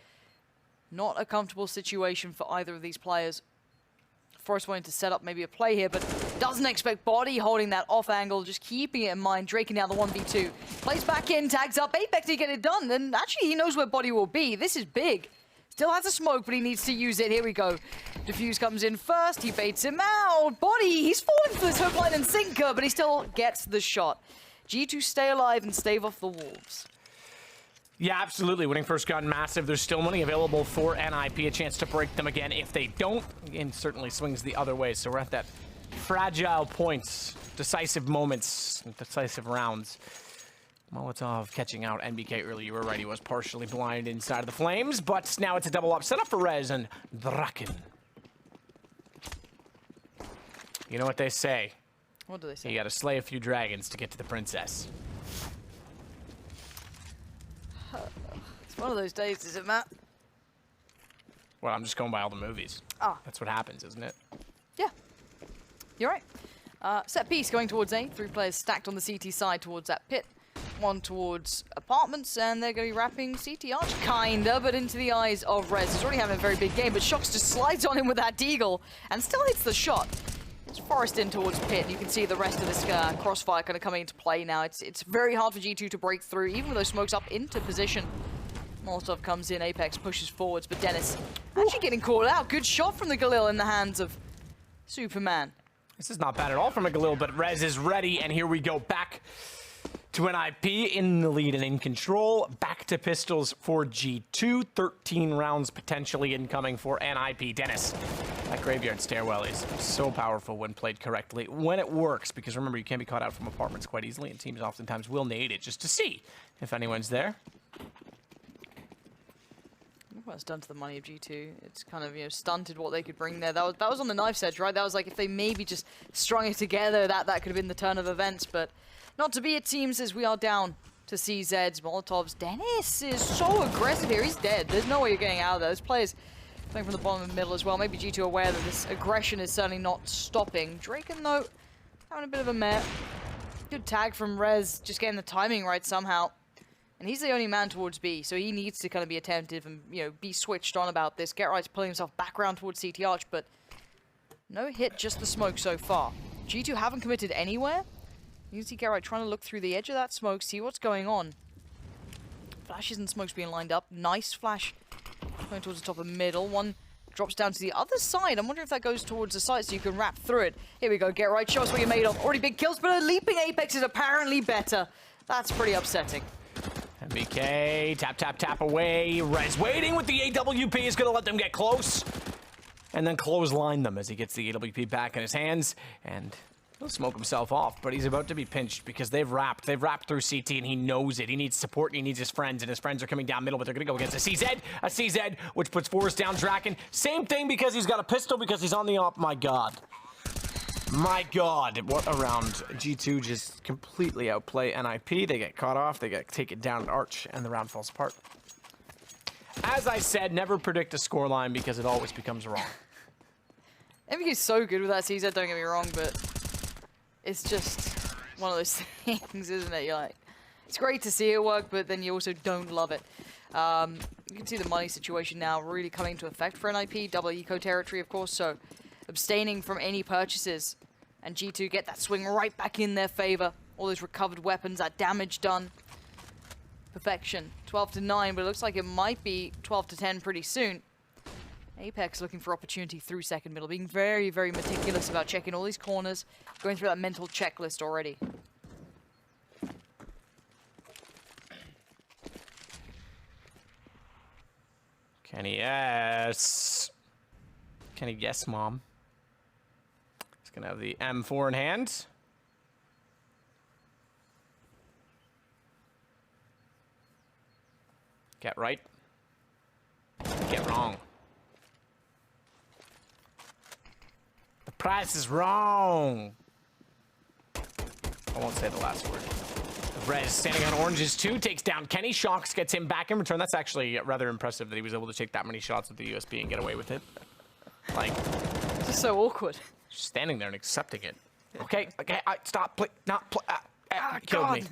not a comfortable situation for either of these players. Forrest wanting to set up maybe a play here, but doesn't expect Body holding that off angle, just keeping it in mind. Draken now the 1v2. Plays back in, tags up. Apex to get it done, and actually he knows where Body will be. This is big. Still has a smoke, but he needs to use it. Here we go. Diffuse comes in first. He baits him out. Body, he's falling for this hook, line, and sinker, but he still gets the shot. G2 stay alive and stave off the Wolves. Yeah, absolutely. Winning first gun, massive. There's still money available for NIP, a chance to break them again if they don't, and certainly swings the other way. So we're at that fragile points, decisive moments, decisive rounds. Molotov catching out NBK earlier. You were right, he was partially blind inside of the flames, but now it's a double up setup for Rez and Draken. You know what they say? What do they say? You gotta slay a few dragons to get to the princess. It's one of those days, is it, Matt? Well, I'm just going by all the movies. Ah. That's what happens, isn't it? Yeah. You're right. Set piece going towards A. 3 players stacked on the CT side towards that pit. One towards apartments, and they're going to be wrapping CT Arch, kinda, but into the eyes of Rez. He's already having a very big game, but Shox just slides on him with that deagle and still hits the shot. It's Forrest in towards pit. You can see the rest of this crossfire kind of coming into play now. It's very hard for G2 to break through, even with those smokes up into position. Molotov comes in, Apex pushes forwards, but Dennis actually getting called out. Good shot from the Galil in the hands of Superman. This is not bad at all from a Galil, but Rez is ready, and here we go back to NIP in the lead and in control. Back to pistols for G2. 13 rounds potentially incoming for NIP. Dennis, that graveyard stairwell is so powerful when played correctly. When it works, because remember, you can be caught out from apartments quite easily, and teams oftentimes will nade it just to see if anyone's there. What it's done to the money of G2. It's kind of, stunted what they could bring there. That was on the knife's edge, right? That was like if they maybe just strung it together, that could have been the turn of events, but not to be, it seems, as we are down to CZs, Molotovs. Dennis is so aggressive here. He's dead. There's no way you're getting out of there. This player's playing from the bottom of the middle as well. Maybe G2 aware that this aggression is certainly not stopping. Draken, though, having a bit of a mare. Good tag from Rez, just getting the timing right somehow. And he's the only man towards B, so he needs to kind of be attentive and, be switched on about this. Get Right's pulling himself back around towards CT Arch, but no hit, just the smoke so far. G2 haven't committed anywhere. You can see Get Right trying to look through the edge of that smoke, see what's going on. Flashes and smokes being lined up. Nice flash going towards the top of middle. One drops down to the other side. I'm wondering if that goes towards the side so you can wrap through it. Here we go, Get Right. Show us what you're made of. Already big kills, but a leaping Apex is apparently better. That's pretty upsetting. MBK, tap, tap, tap away. Rez waiting with the AWP is going to let them get close. And then clothesline them as he gets the AWP back in his hands. And he'll smoke himself off, but he's about to be pinched because they've wrapped. They've wrapped through CT, and he knows it. He needs support, and he needs his friends, and his friends are coming down middle, but they're going to go against a CZ, which puts Forrest down Draken. Same thing because he's got a pistol because he's on the op. My God. My God, what a round. G2 just completely outplay NIP. They get caught off, they get taken down at Arch, and the round falls apart. As I said, never predict a scoreline because it always becomes wrong. MVK's so good with that CZ, don't get me wrong, but it's just one of those things, isn't it? You're like, it's great to see it work, but then you also don't love it. You can see the money situation now really coming into effect for NIP. Double eco territory, of course, so abstaining from any purchases. And G2 get that swing right back in their favor. All those recovered weapons, that damage done. Perfection. 12-9, but it looks like it might be 12-10 pretty soon. Apex looking for opportunity through second middle, being very, very meticulous about checking all these corners, going through that mental checklist already. Can he yes? Can he yes, Mom? He's gonna have the M4 in hand. Get right. Get wrong. The price is wrong. I won't say the last word. Rez standing on oranges too, takes down Kenny. Shocks gets him back in return. That's actually rather impressive that he was able to take that many shots with the USB and get away with it. Like, It's just so awkward. just standing there and accepting it. Okay, stop, killed me.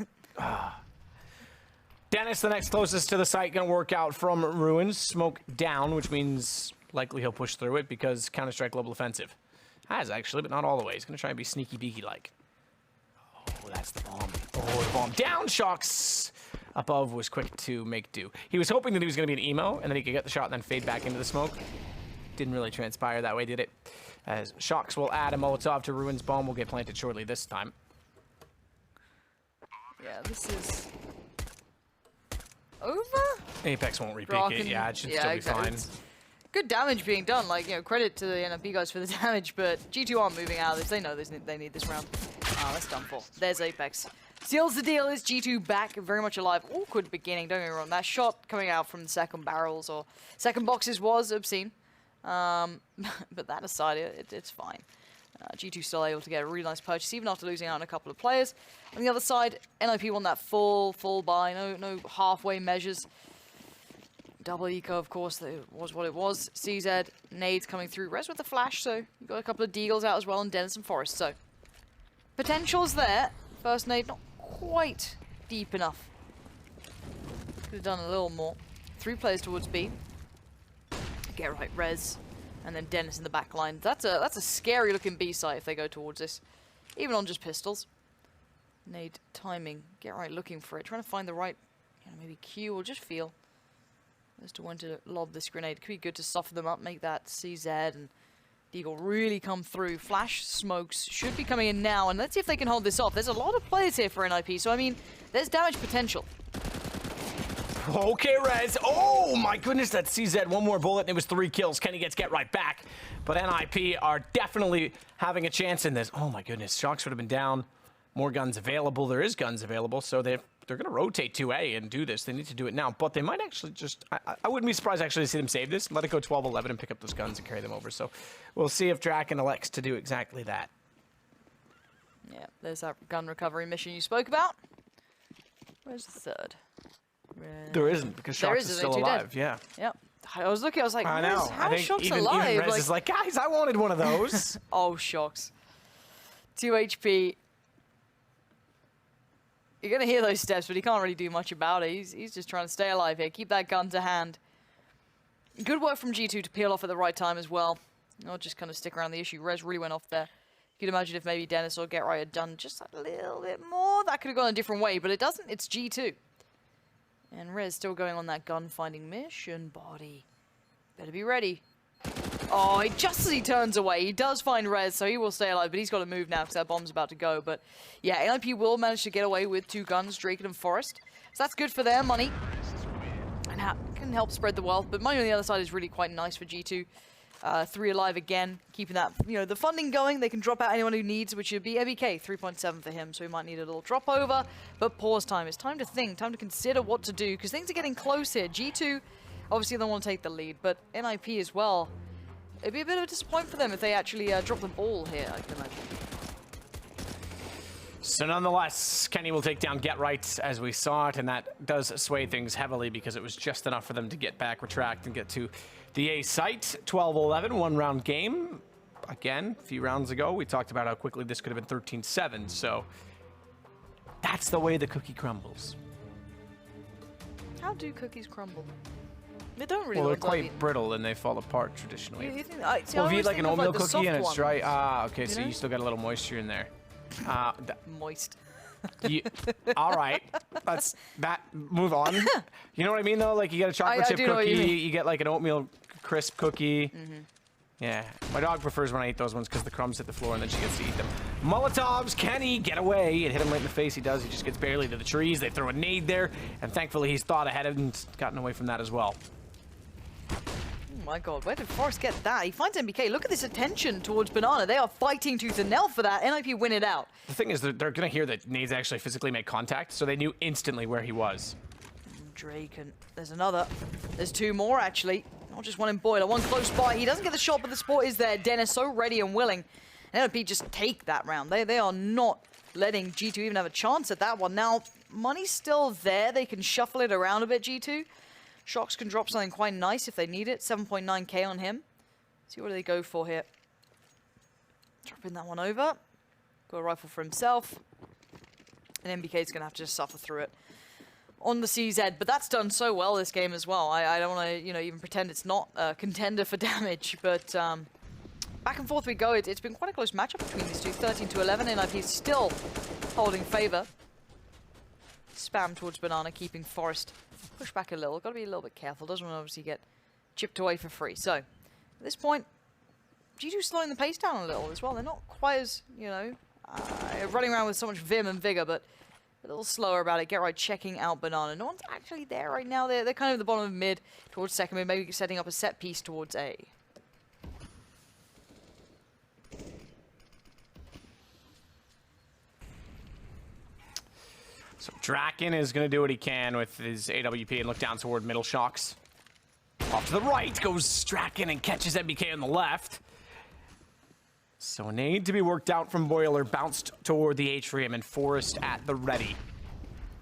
Dennis, the next closest to the site, gonna work out from Ruins. Smoke down, which means likely he'll push through it because Counter-Strike Global Offensive. Has actually, but not all the way. He's gonna try and be sneaky beaky like. Oh, that's the bomb. Oh, the bomb down. Shocks above was quick to make do. He was hoping that he was gonna be an emo and then he could get the shot and then fade back into the smoke. Didn't really transpire that way, did it? As Shocks will add a Molotov to Ruins. Bomb will get planted shortly this time. Yeah, this is over. Apex won't repeat Brock it. and- Yeah, it should yeah, still be exactly. fine. It's good damage being done. Like, you know, credit to the NFP guys for the damage, but G2 aren't moving out of this. They know they need this round. Ah, that's done for. There's Apex. Seals the deal. Is G2 back, very much alive. Awkward beginning, don't get me wrong. That shot coming out from the second barrels or second boxes was obscene. But that aside, it's fine. G2 still able to get a really nice purchase, even after losing out on a couple of players. On the other side, NIP won that full buy, no halfway measures. Double eco, of course, that was what it was. CZ, nades coming through. Rez with the flash, so you got a couple of deagles out as well, and Dennis and Forrest. So potential's there. First nade not quite deep enough. Could have done a little more. 3 players towards B. Get right, Rez, and then Dennis in the back line. That's a scary looking B site if they go towards this, even on just pistols. Nade timing, get right, looking for it, trying to find the right, you know, maybe Q or just feel as to when to lob this grenade. Could be good to soften them up, make that CZ and Deagle really come through. Flash smokes should be coming in now, and let's see if they can hold this off. There's a lot of players here for NIP, so I mean, there's damage potential. Okay, Rez. Oh my goodness, that CZ. One more bullet and it was 3 kills. Kenny gets get right back. But NIP are definitely having a chance in this. Oh my goodness, Shocks would have been down. More guns available. There is guns available, so they're going to rotate 2A and do this. They need to do it now, but they might actually just... I wouldn't be surprised actually to see them save this, let it go 12-11 and pick up those guns and carry them over. So we'll see if Draken elects to do exactly that. Yeah, there's that gun recovery mission you spoke about. Where's the third? There isn't, because There Shocks is isn't, still they're too alive. dead. Yeah. Yep. I was looking, I was like, I know. how is Shocks even alive? Rez is like, guys, I wanted one of those. Oh, Shocks. 2 HP. You're going to hear those steps, but he can't really do much about it. He's just trying to stay alive here. Keep that gun to hand. Good work from G2 to peel off at the right time as well. Not just kind of stick around the issue. Rez really went off there. You could imagine if maybe Dennis or Get Right had done just a little bit more, that could have gone a different way, but it doesn't. It's G2. And Rez still going on that gun-finding mission. Body. Better be ready. Oh, just as he turns away, he does find Rez, so he will stay alive, but he's got to move now because that bomb's about to go. But yeah, NIP will manage to get away with 2 guns, Draken and Forrest. So that's good for their money. And can help spread the wealth, but money on the other side is really quite nice for G2. 3 alive again, keeping that, you know, the funding going. They can drop out anyone who needs, which would be EBK, 3.7 for him, so he might need a little drop over. But pause time. It's time to think, time to consider what to do, because things are getting close here. G2, obviously they want to take the lead, but NIP as well. It'd be a bit of a disappointment for them if they actually drop the ball here, I can imagine. So nonetheless, Kenny will take down Get Right as we saw it, and that does sway things heavily because it was just enough for them to get back, retract, and get to the A site. 12-11, 1-round game. Again, a few rounds ago, we talked about how quickly this could have been 13-7, so that's the way the cookie crumbles. How do cookies crumble? They don't really Well, they're look like quite brittle and they fall apart traditionally. You think, see, Well, I if you always eat like think an of, oatmeal the cookie soft and it's ones. dry, okay, You so know? you still got a little moisture in there. Moist. All right, let's move on. You know what I mean, though? Like you get a chocolate chip do know what cookie, you mean. you get like an oatmeal crisp cookie. Yeah, my dog prefers when I eat those ones because the crumbs hit the floor and then she gets to eat them. Molotovs, Kenny, get away. It hit him right in the face. He does. He just gets barely to the trees. They throw a nade there, and thankfully he's thought ahead and gotten away from that as well. Oh my god, where did Forrest get that? He finds MBK. Look at this attention towards Banana. They are fighting tooth and nail for that. NIP win it out. The thing is, they're going to hear that nades actually physically make contact, so they knew instantly where he was. Drake, and there's another. There's 2 more, actually. Not just one in Boiler, one close by. He doesn't get the shot, but the sport is there. Dennis so ready and willing. And NIP just take that round. They are not letting G2 even have a chance at that one. Now, money's still there. They can shuffle it around a bit, G2. Shox can drop something quite nice if they need it. 7.9k on him. See what do they go for here. Dropping that one over. Got a rifle for himself. And MBK's going to have to just suffer through it on the CZ. But that's done so well this game as well. I don't want to, even pretend it's not a contender for damage. But back and forth we go. It's been quite a close matchup between these two. 13-11. NIP still holding favor. Spam towards Banana, keeping Forest push back a little. Got to be a little bit careful. Doesn't want to obviously get chipped away for free. So at this point, G2 slowing the pace down a little as well. They're not quite as, running around with so much vim and vigor, but a little slower about it. Get right checking out Banana. No one's actually there right now. They're kind of at the bottom of mid towards second mid, maybe setting up a set piece towards A. So Draken is going to do what he can with his AWP and look down toward middle. Shox. Off to the right goes Draken and catches MBK on the left. So a nade to be worked out from Boiler, bounced toward the atrium, and Forest at the ready.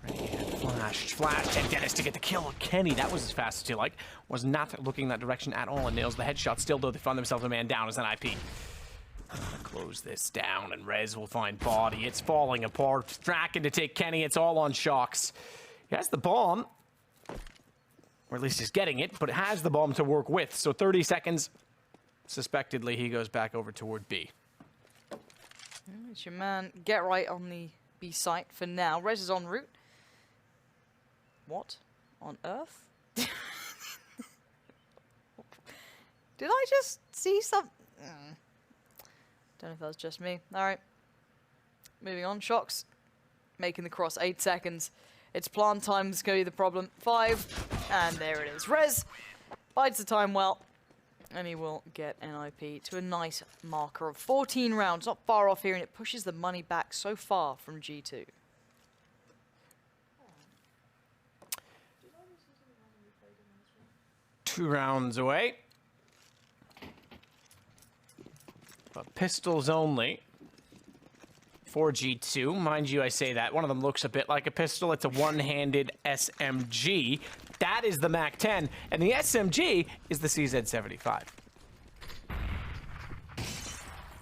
Flashed, and Dennis to get the kill on Kenny. That was as fast as you like. Was not looking that direction at all and nails the headshot. Still, though, they find themselves a man down as an IP. Close this down, and Rez will find body. It's falling apart. Draken to take Kenny. It's all on Shox. He has the bomb. Or at least he's getting it, but it has the bomb to work with. So 30 seconds. Suspectedly, he goes back over toward B. It's your man, Get Right on the B site for now. Rez is en route. What on earth? Did I just see something? Don't know if that was just me. All right. Moving on. Shox making the cross. 8 seconds. It's plant time that's going to be the problem. 5. And there it is. Rez bides the time well. And he will get NIP to a nice marker of 14 rounds. Not far off here. And it pushes the money back so far from G2. 2 rounds away. But pistols only for G2. Mind you, I say that. One of them looks a bit like a pistol. It's a one-handed SMG. That is the MAC-10. And the SMG is the CZ-75.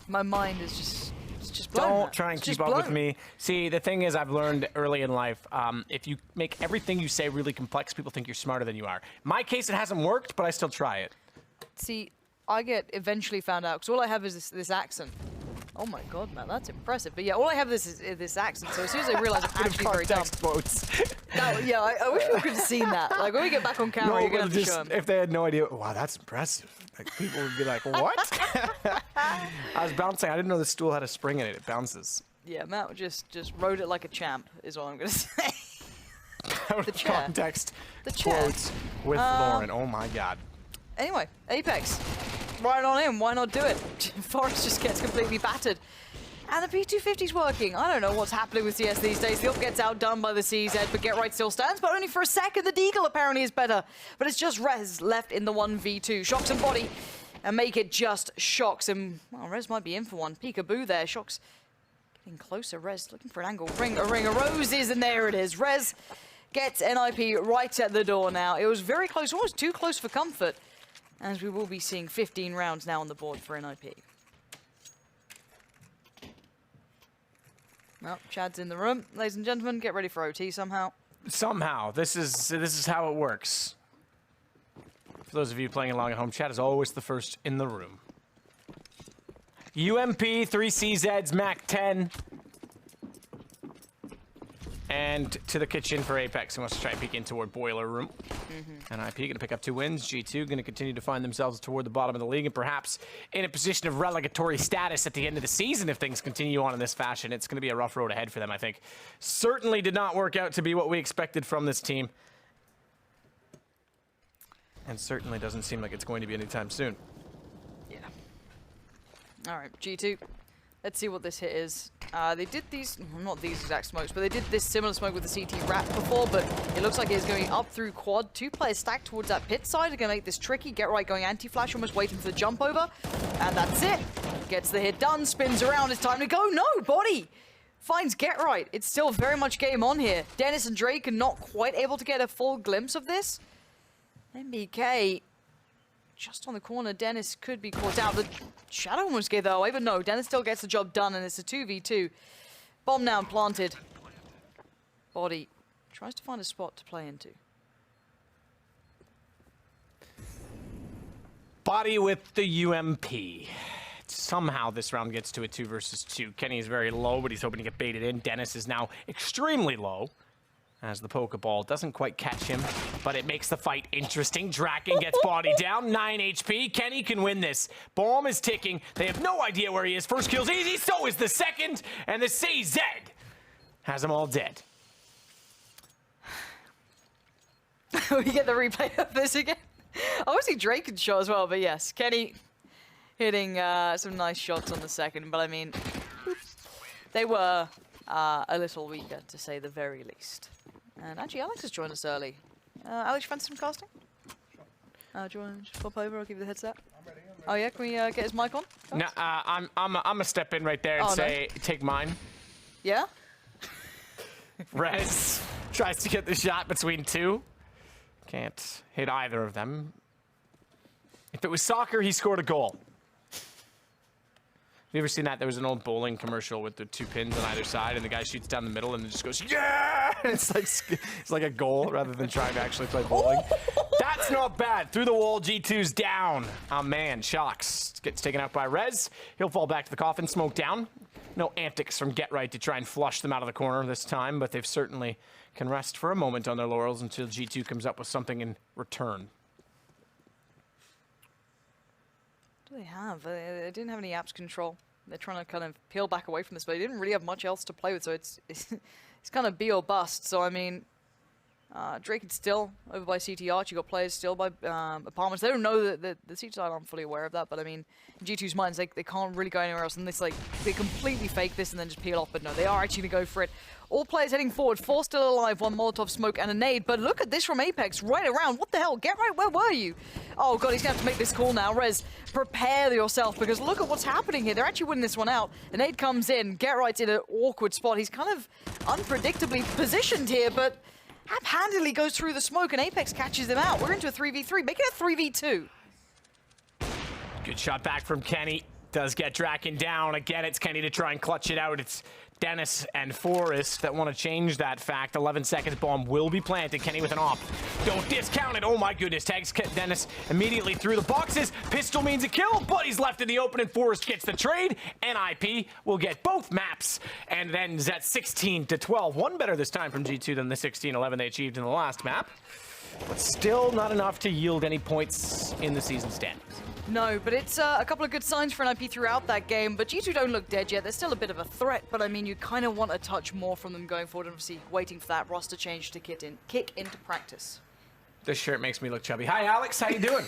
My mind is just blown. Don't try and keep up with me. See, the thing is, I've learned early in life, if you make everything you say really complex, people think you're smarter than you are. In my case, it hasn't worked, but I still try it. See, I get eventually found out, because all I have is this accent. Oh my god, man, that's impressive. But yeah, all I have is this accent, so as soon as I realize I'm actually very dumb. Yeah, I wish we could have seen that. Like, when we get back on camera, you're going to have to show them. If they had no idea, wow, that's impressive. Like, people would be like, what? I was bouncing. I didn't know the stool had a spring in it. It bounces. Yeah, Matt just rode it like a champ, is all I'm going to say. The context the chair. quotes with Lauren. Oh my god. Anyway, Apex. Right on in, why not do it? Forest just gets completely battered. And the P250's working. I don't know what's happening with CS these days. The ult gets outdone by the CZ, but Get Right still stands, but only for a second. The Deagle apparently is better. But it's just Rez left in the 1v2. Shox and body, and make it just Shox. And, well, Rez might be in for one. Peekaboo there. Shox getting closer. Rez looking for an angle. Ring of roses, and there it is. Rez gets NIP right at the door now. It was very close, almost too close for comfort. As we will be seeing 15 rounds now on the board for NIP. Well, Chad's in the room. Ladies and gentlemen, get ready for OT somehow. Somehow. This is how it works. For those of you playing along at home, Chad is always the first in the room. UMP, 3 CZs, MAC-10. And to the kitchen for Apex, who wants to try and peek in toward Boiler Room. NIP going to pick up 2 wins. G2 going to continue to find themselves toward the bottom of the league and perhaps in a position of relegatory status at the end of the season if things continue on in this fashion. It's going to be a rough road ahead for them, I think. Certainly did not work out to be what we expected from this team. And certainly doesn't seem like it's going to be anytime soon. Yeah. All right, G2. Let's see what this hit is. They did these, well, not these exact smokes, but they did this similar smoke with the CT wrap before, but it looks like it's going up through quad. 2 players stacked towards that pit side are going to make this tricky. Get Right going anti-flash, almost waiting for the jump over. And that's it. Gets the hit done, spins around, it's time to go. No, body finds Get Right. It's still very much game on here. Dennis and Drake are not quite able to get a full glimpse of this. MBK just on the corner. Dennis could be caught out. The Shadow almost gave that away, but no, Dennis still gets the job done, and it's a 2v2. Bomb now planted. Body tries to find a spot to play into. Body with the UMP. Somehow this round gets to a 2 versus 2. Kenny is very low, but he's hoping to get baited in. Dennis is now extremely low as the Pokeball doesn't quite catch him, but it makes the fight interesting. Draken gets body down, 9 HP. Kenny can win this. Bomb is ticking. They have no idea where he is. First kill's easy, so is the second, and the CZ has them all dead. We get the replay of this again. Obviously Drake can shot as well, but yes, Kenny hitting some nice shots on the second, but I mean, they were a little weaker, to say the very least. And actually, Alex has joined us early. Alex, you fancy some casting? Do you want to just pop over? I'll give you the headset. I'm ready. Oh yeah, can we get his mic on? No, I'm gonna step in right there and say, no. Take mine. Yeah? Rez tries to get the shot between two. Can't hit either of them. If it was soccer, he scored a goal. Have you ever seen that? There was an old bowling commercial with the 2 pins on either side, and the guy shoots down the middle and then just goes, yeah! And it's like a goal rather than trying to actually play bowling. That's not bad. Through the wall, G2's down. Oh man, Shocks gets taken out by Rez. He'll fall back to the coffin, smoke down. No antics from Get Right to try and flush them out of the corner this time, but they've certainly can rest for a moment on their laurels until G2 comes up with something in return. What do they have? They didn't have any apps control. They're trying to kind of peel back away from this, but they didn't really have much else to play with, so it's kind of be or bust. So, I mean, Drake is still over by CT Arch. You got players still by Apartments. They don't know that the CT side aren't fully aware of that, but I mean, in G2's minds, they can't really go anywhere else, and they completely fake this and then just peel off, but no, they are actually going to go for it. All players heading forward, 4 still alive, 1 Molotov smoke and a nade, but look at this from Apex, right around. What the hell? Get Right, where were you? Oh god, he's going to have to make this call now. Rez, prepare yourself, because look at what's happening here. They're actually winning this one out. The nade comes in, Get Right's in an awkward spot. He's kind of unpredictably positioned here, but handily goes through the smoke and Apex catches them out. We're into a 3v3, make it a 3v2. Good shot back from Kenny. Does get Draken down. Again, it's Kenny to try and clutch it out. It's Dennis and Forrest that want to change that fact. 11 seconds, bomb will be planted. Kenny with an op. Don't discount it. Oh my goodness. Tags Dennis immediately through the boxes. Pistol means a kill, but he's left in the open and Forrest gets the trade. NIP will get both maps and then at 16-12. One better this time from G2 than the 16-11 they achieved in the last map. But still not enough to yield any points in the season standings. No, but it's a couple of good signs for NIP throughout that game, but G2 don't look dead yet. They're still a bit of a threat, but I mean, you kind of want a touch more from them going forward, and obviously waiting for that roster change to kick into practice. This shirt makes me look chubby. Hi, Alex. How you doing?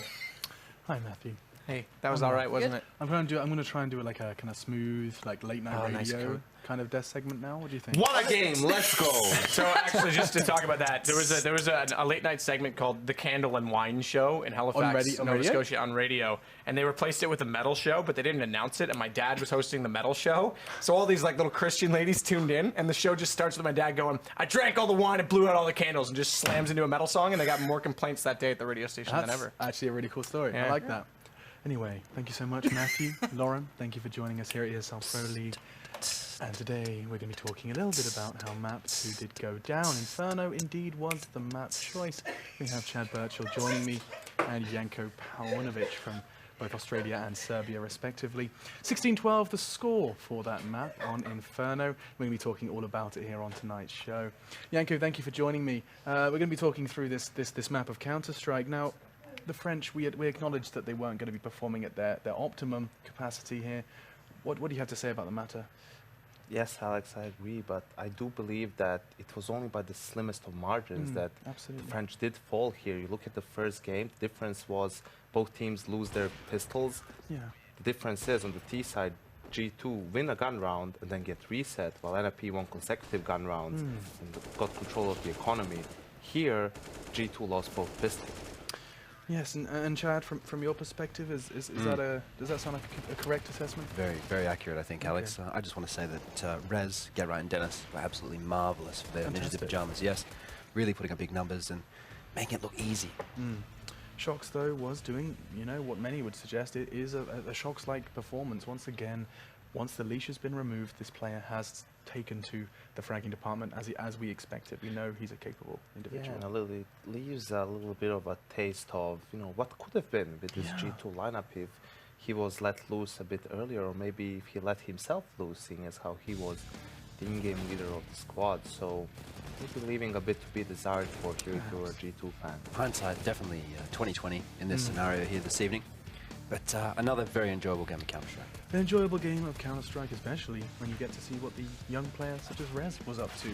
Hi, Matthew. Hey, that was all right, wasn't it? I'm going to try and do like a kind of smooth, like late night radio kind of death segment now. What do you think? What a game! Let's go. So actually, just to talk about that, there was a late night segment called the Candle and Wine Show in Halifax, Nova Scotia, on radio, and they replaced it with a metal show, but they didn't announce it. And my dad was hosting the metal show, so all these like little Christian ladies tuned in, and the show just starts with my dad going, "I drank all the wine and blew out all the candles," and just slams into a metal song, and they got more complaints that day at the radio station than ever. Actually, a really cool story. Yeah. I like that. Anyway, thank you so much, Matthew. Lauren, thank you for joining us here at ESL Pro League. And today we're going to be talking a little bit about how map 2 did go down. Inferno indeed was the map choice. We have Chad Birchall joining me and Janko Paunovic from both Australia and Serbia respectively. 16-12 the score for that map on Inferno. We're going to be talking all about it here on tonight's show. Janko, thank you for joining me. We're going to be talking through this map of Counter-Strike. Now, the French, we acknowledged that they weren't going to be performing at their optimum capacity here. What do you have to say about the matter? Yes, Alex, I agree, but I do believe that it was only by the slimmest of margins that absolutely. the French did fall here. You look at the first game, the difference was both teams lose their pistols. Yeah. The difference is on the T side, G2 win a gun round and then get reset, while NIP won consecutive gun rounds and got control of the economy. Here, G2 lost both pistols. Yes, and Chad, from your perspective, is that does that sound like a correct assessment? Very, very accurate, I think, Alex. I just want to say that Rez, Get Right, and Dennis were absolutely marvelous for their Ninjas of Pyjamas. Yes, really putting up big numbers and making it look easy. Shox, though, was doing, you know, what many would suggest it is a Shox-like performance. Once again, once the leash has been removed, this player has taken to the fragging department as we expected. We know he's a capable individual. Yeah, and leaves a little bit of a taste of, you know, what could have been with this G2 lineup if he was let loose a bit earlier, or maybe if he let himself loose, seeing as how he was the in-game leader of the squad. So maybe leaving a bit to be desired for here if you're a G2 fan. Hindsight, definitely 2020 in this scenario here this evening. But another very enjoyable game of Counter-Strike. An enjoyable game of Counter-Strike, especially when you get to see what the young players such as Rez was up to.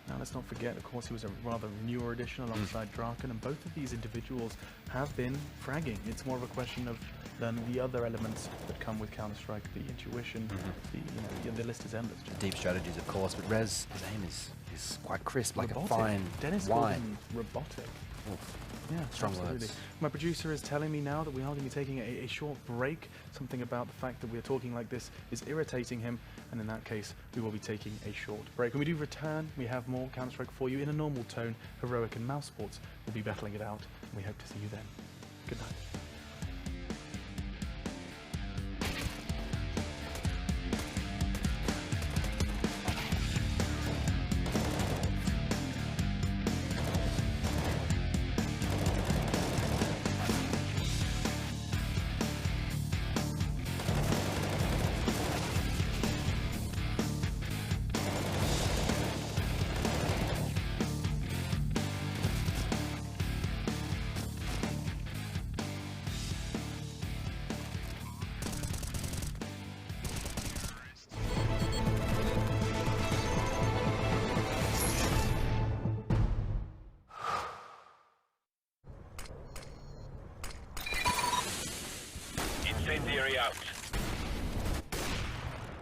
Now, let's not forget, of course, he was a rather newer addition alongside Draken, and both of these individuals have been fragging. It's more of a question of learning the other elements that come with Counter-Strike, the intuition, the list is endless. The deep strategies, of course, but Rez, his aim is quite crisp, like robotic. a fine Dennis wine. Robotic. Oof. Yeah, Strong absolutely. words. My producer is telling me now that we are going to be taking a short break. Something about the fact that we're talking like this is irritating him, and in that case, we will be taking a short break. When we do return, we have more Counter-Strike for you in a normal tone. Heroic and Mouse Sports will be battling it out, and we hope to see you then. Good night. Incendiary out.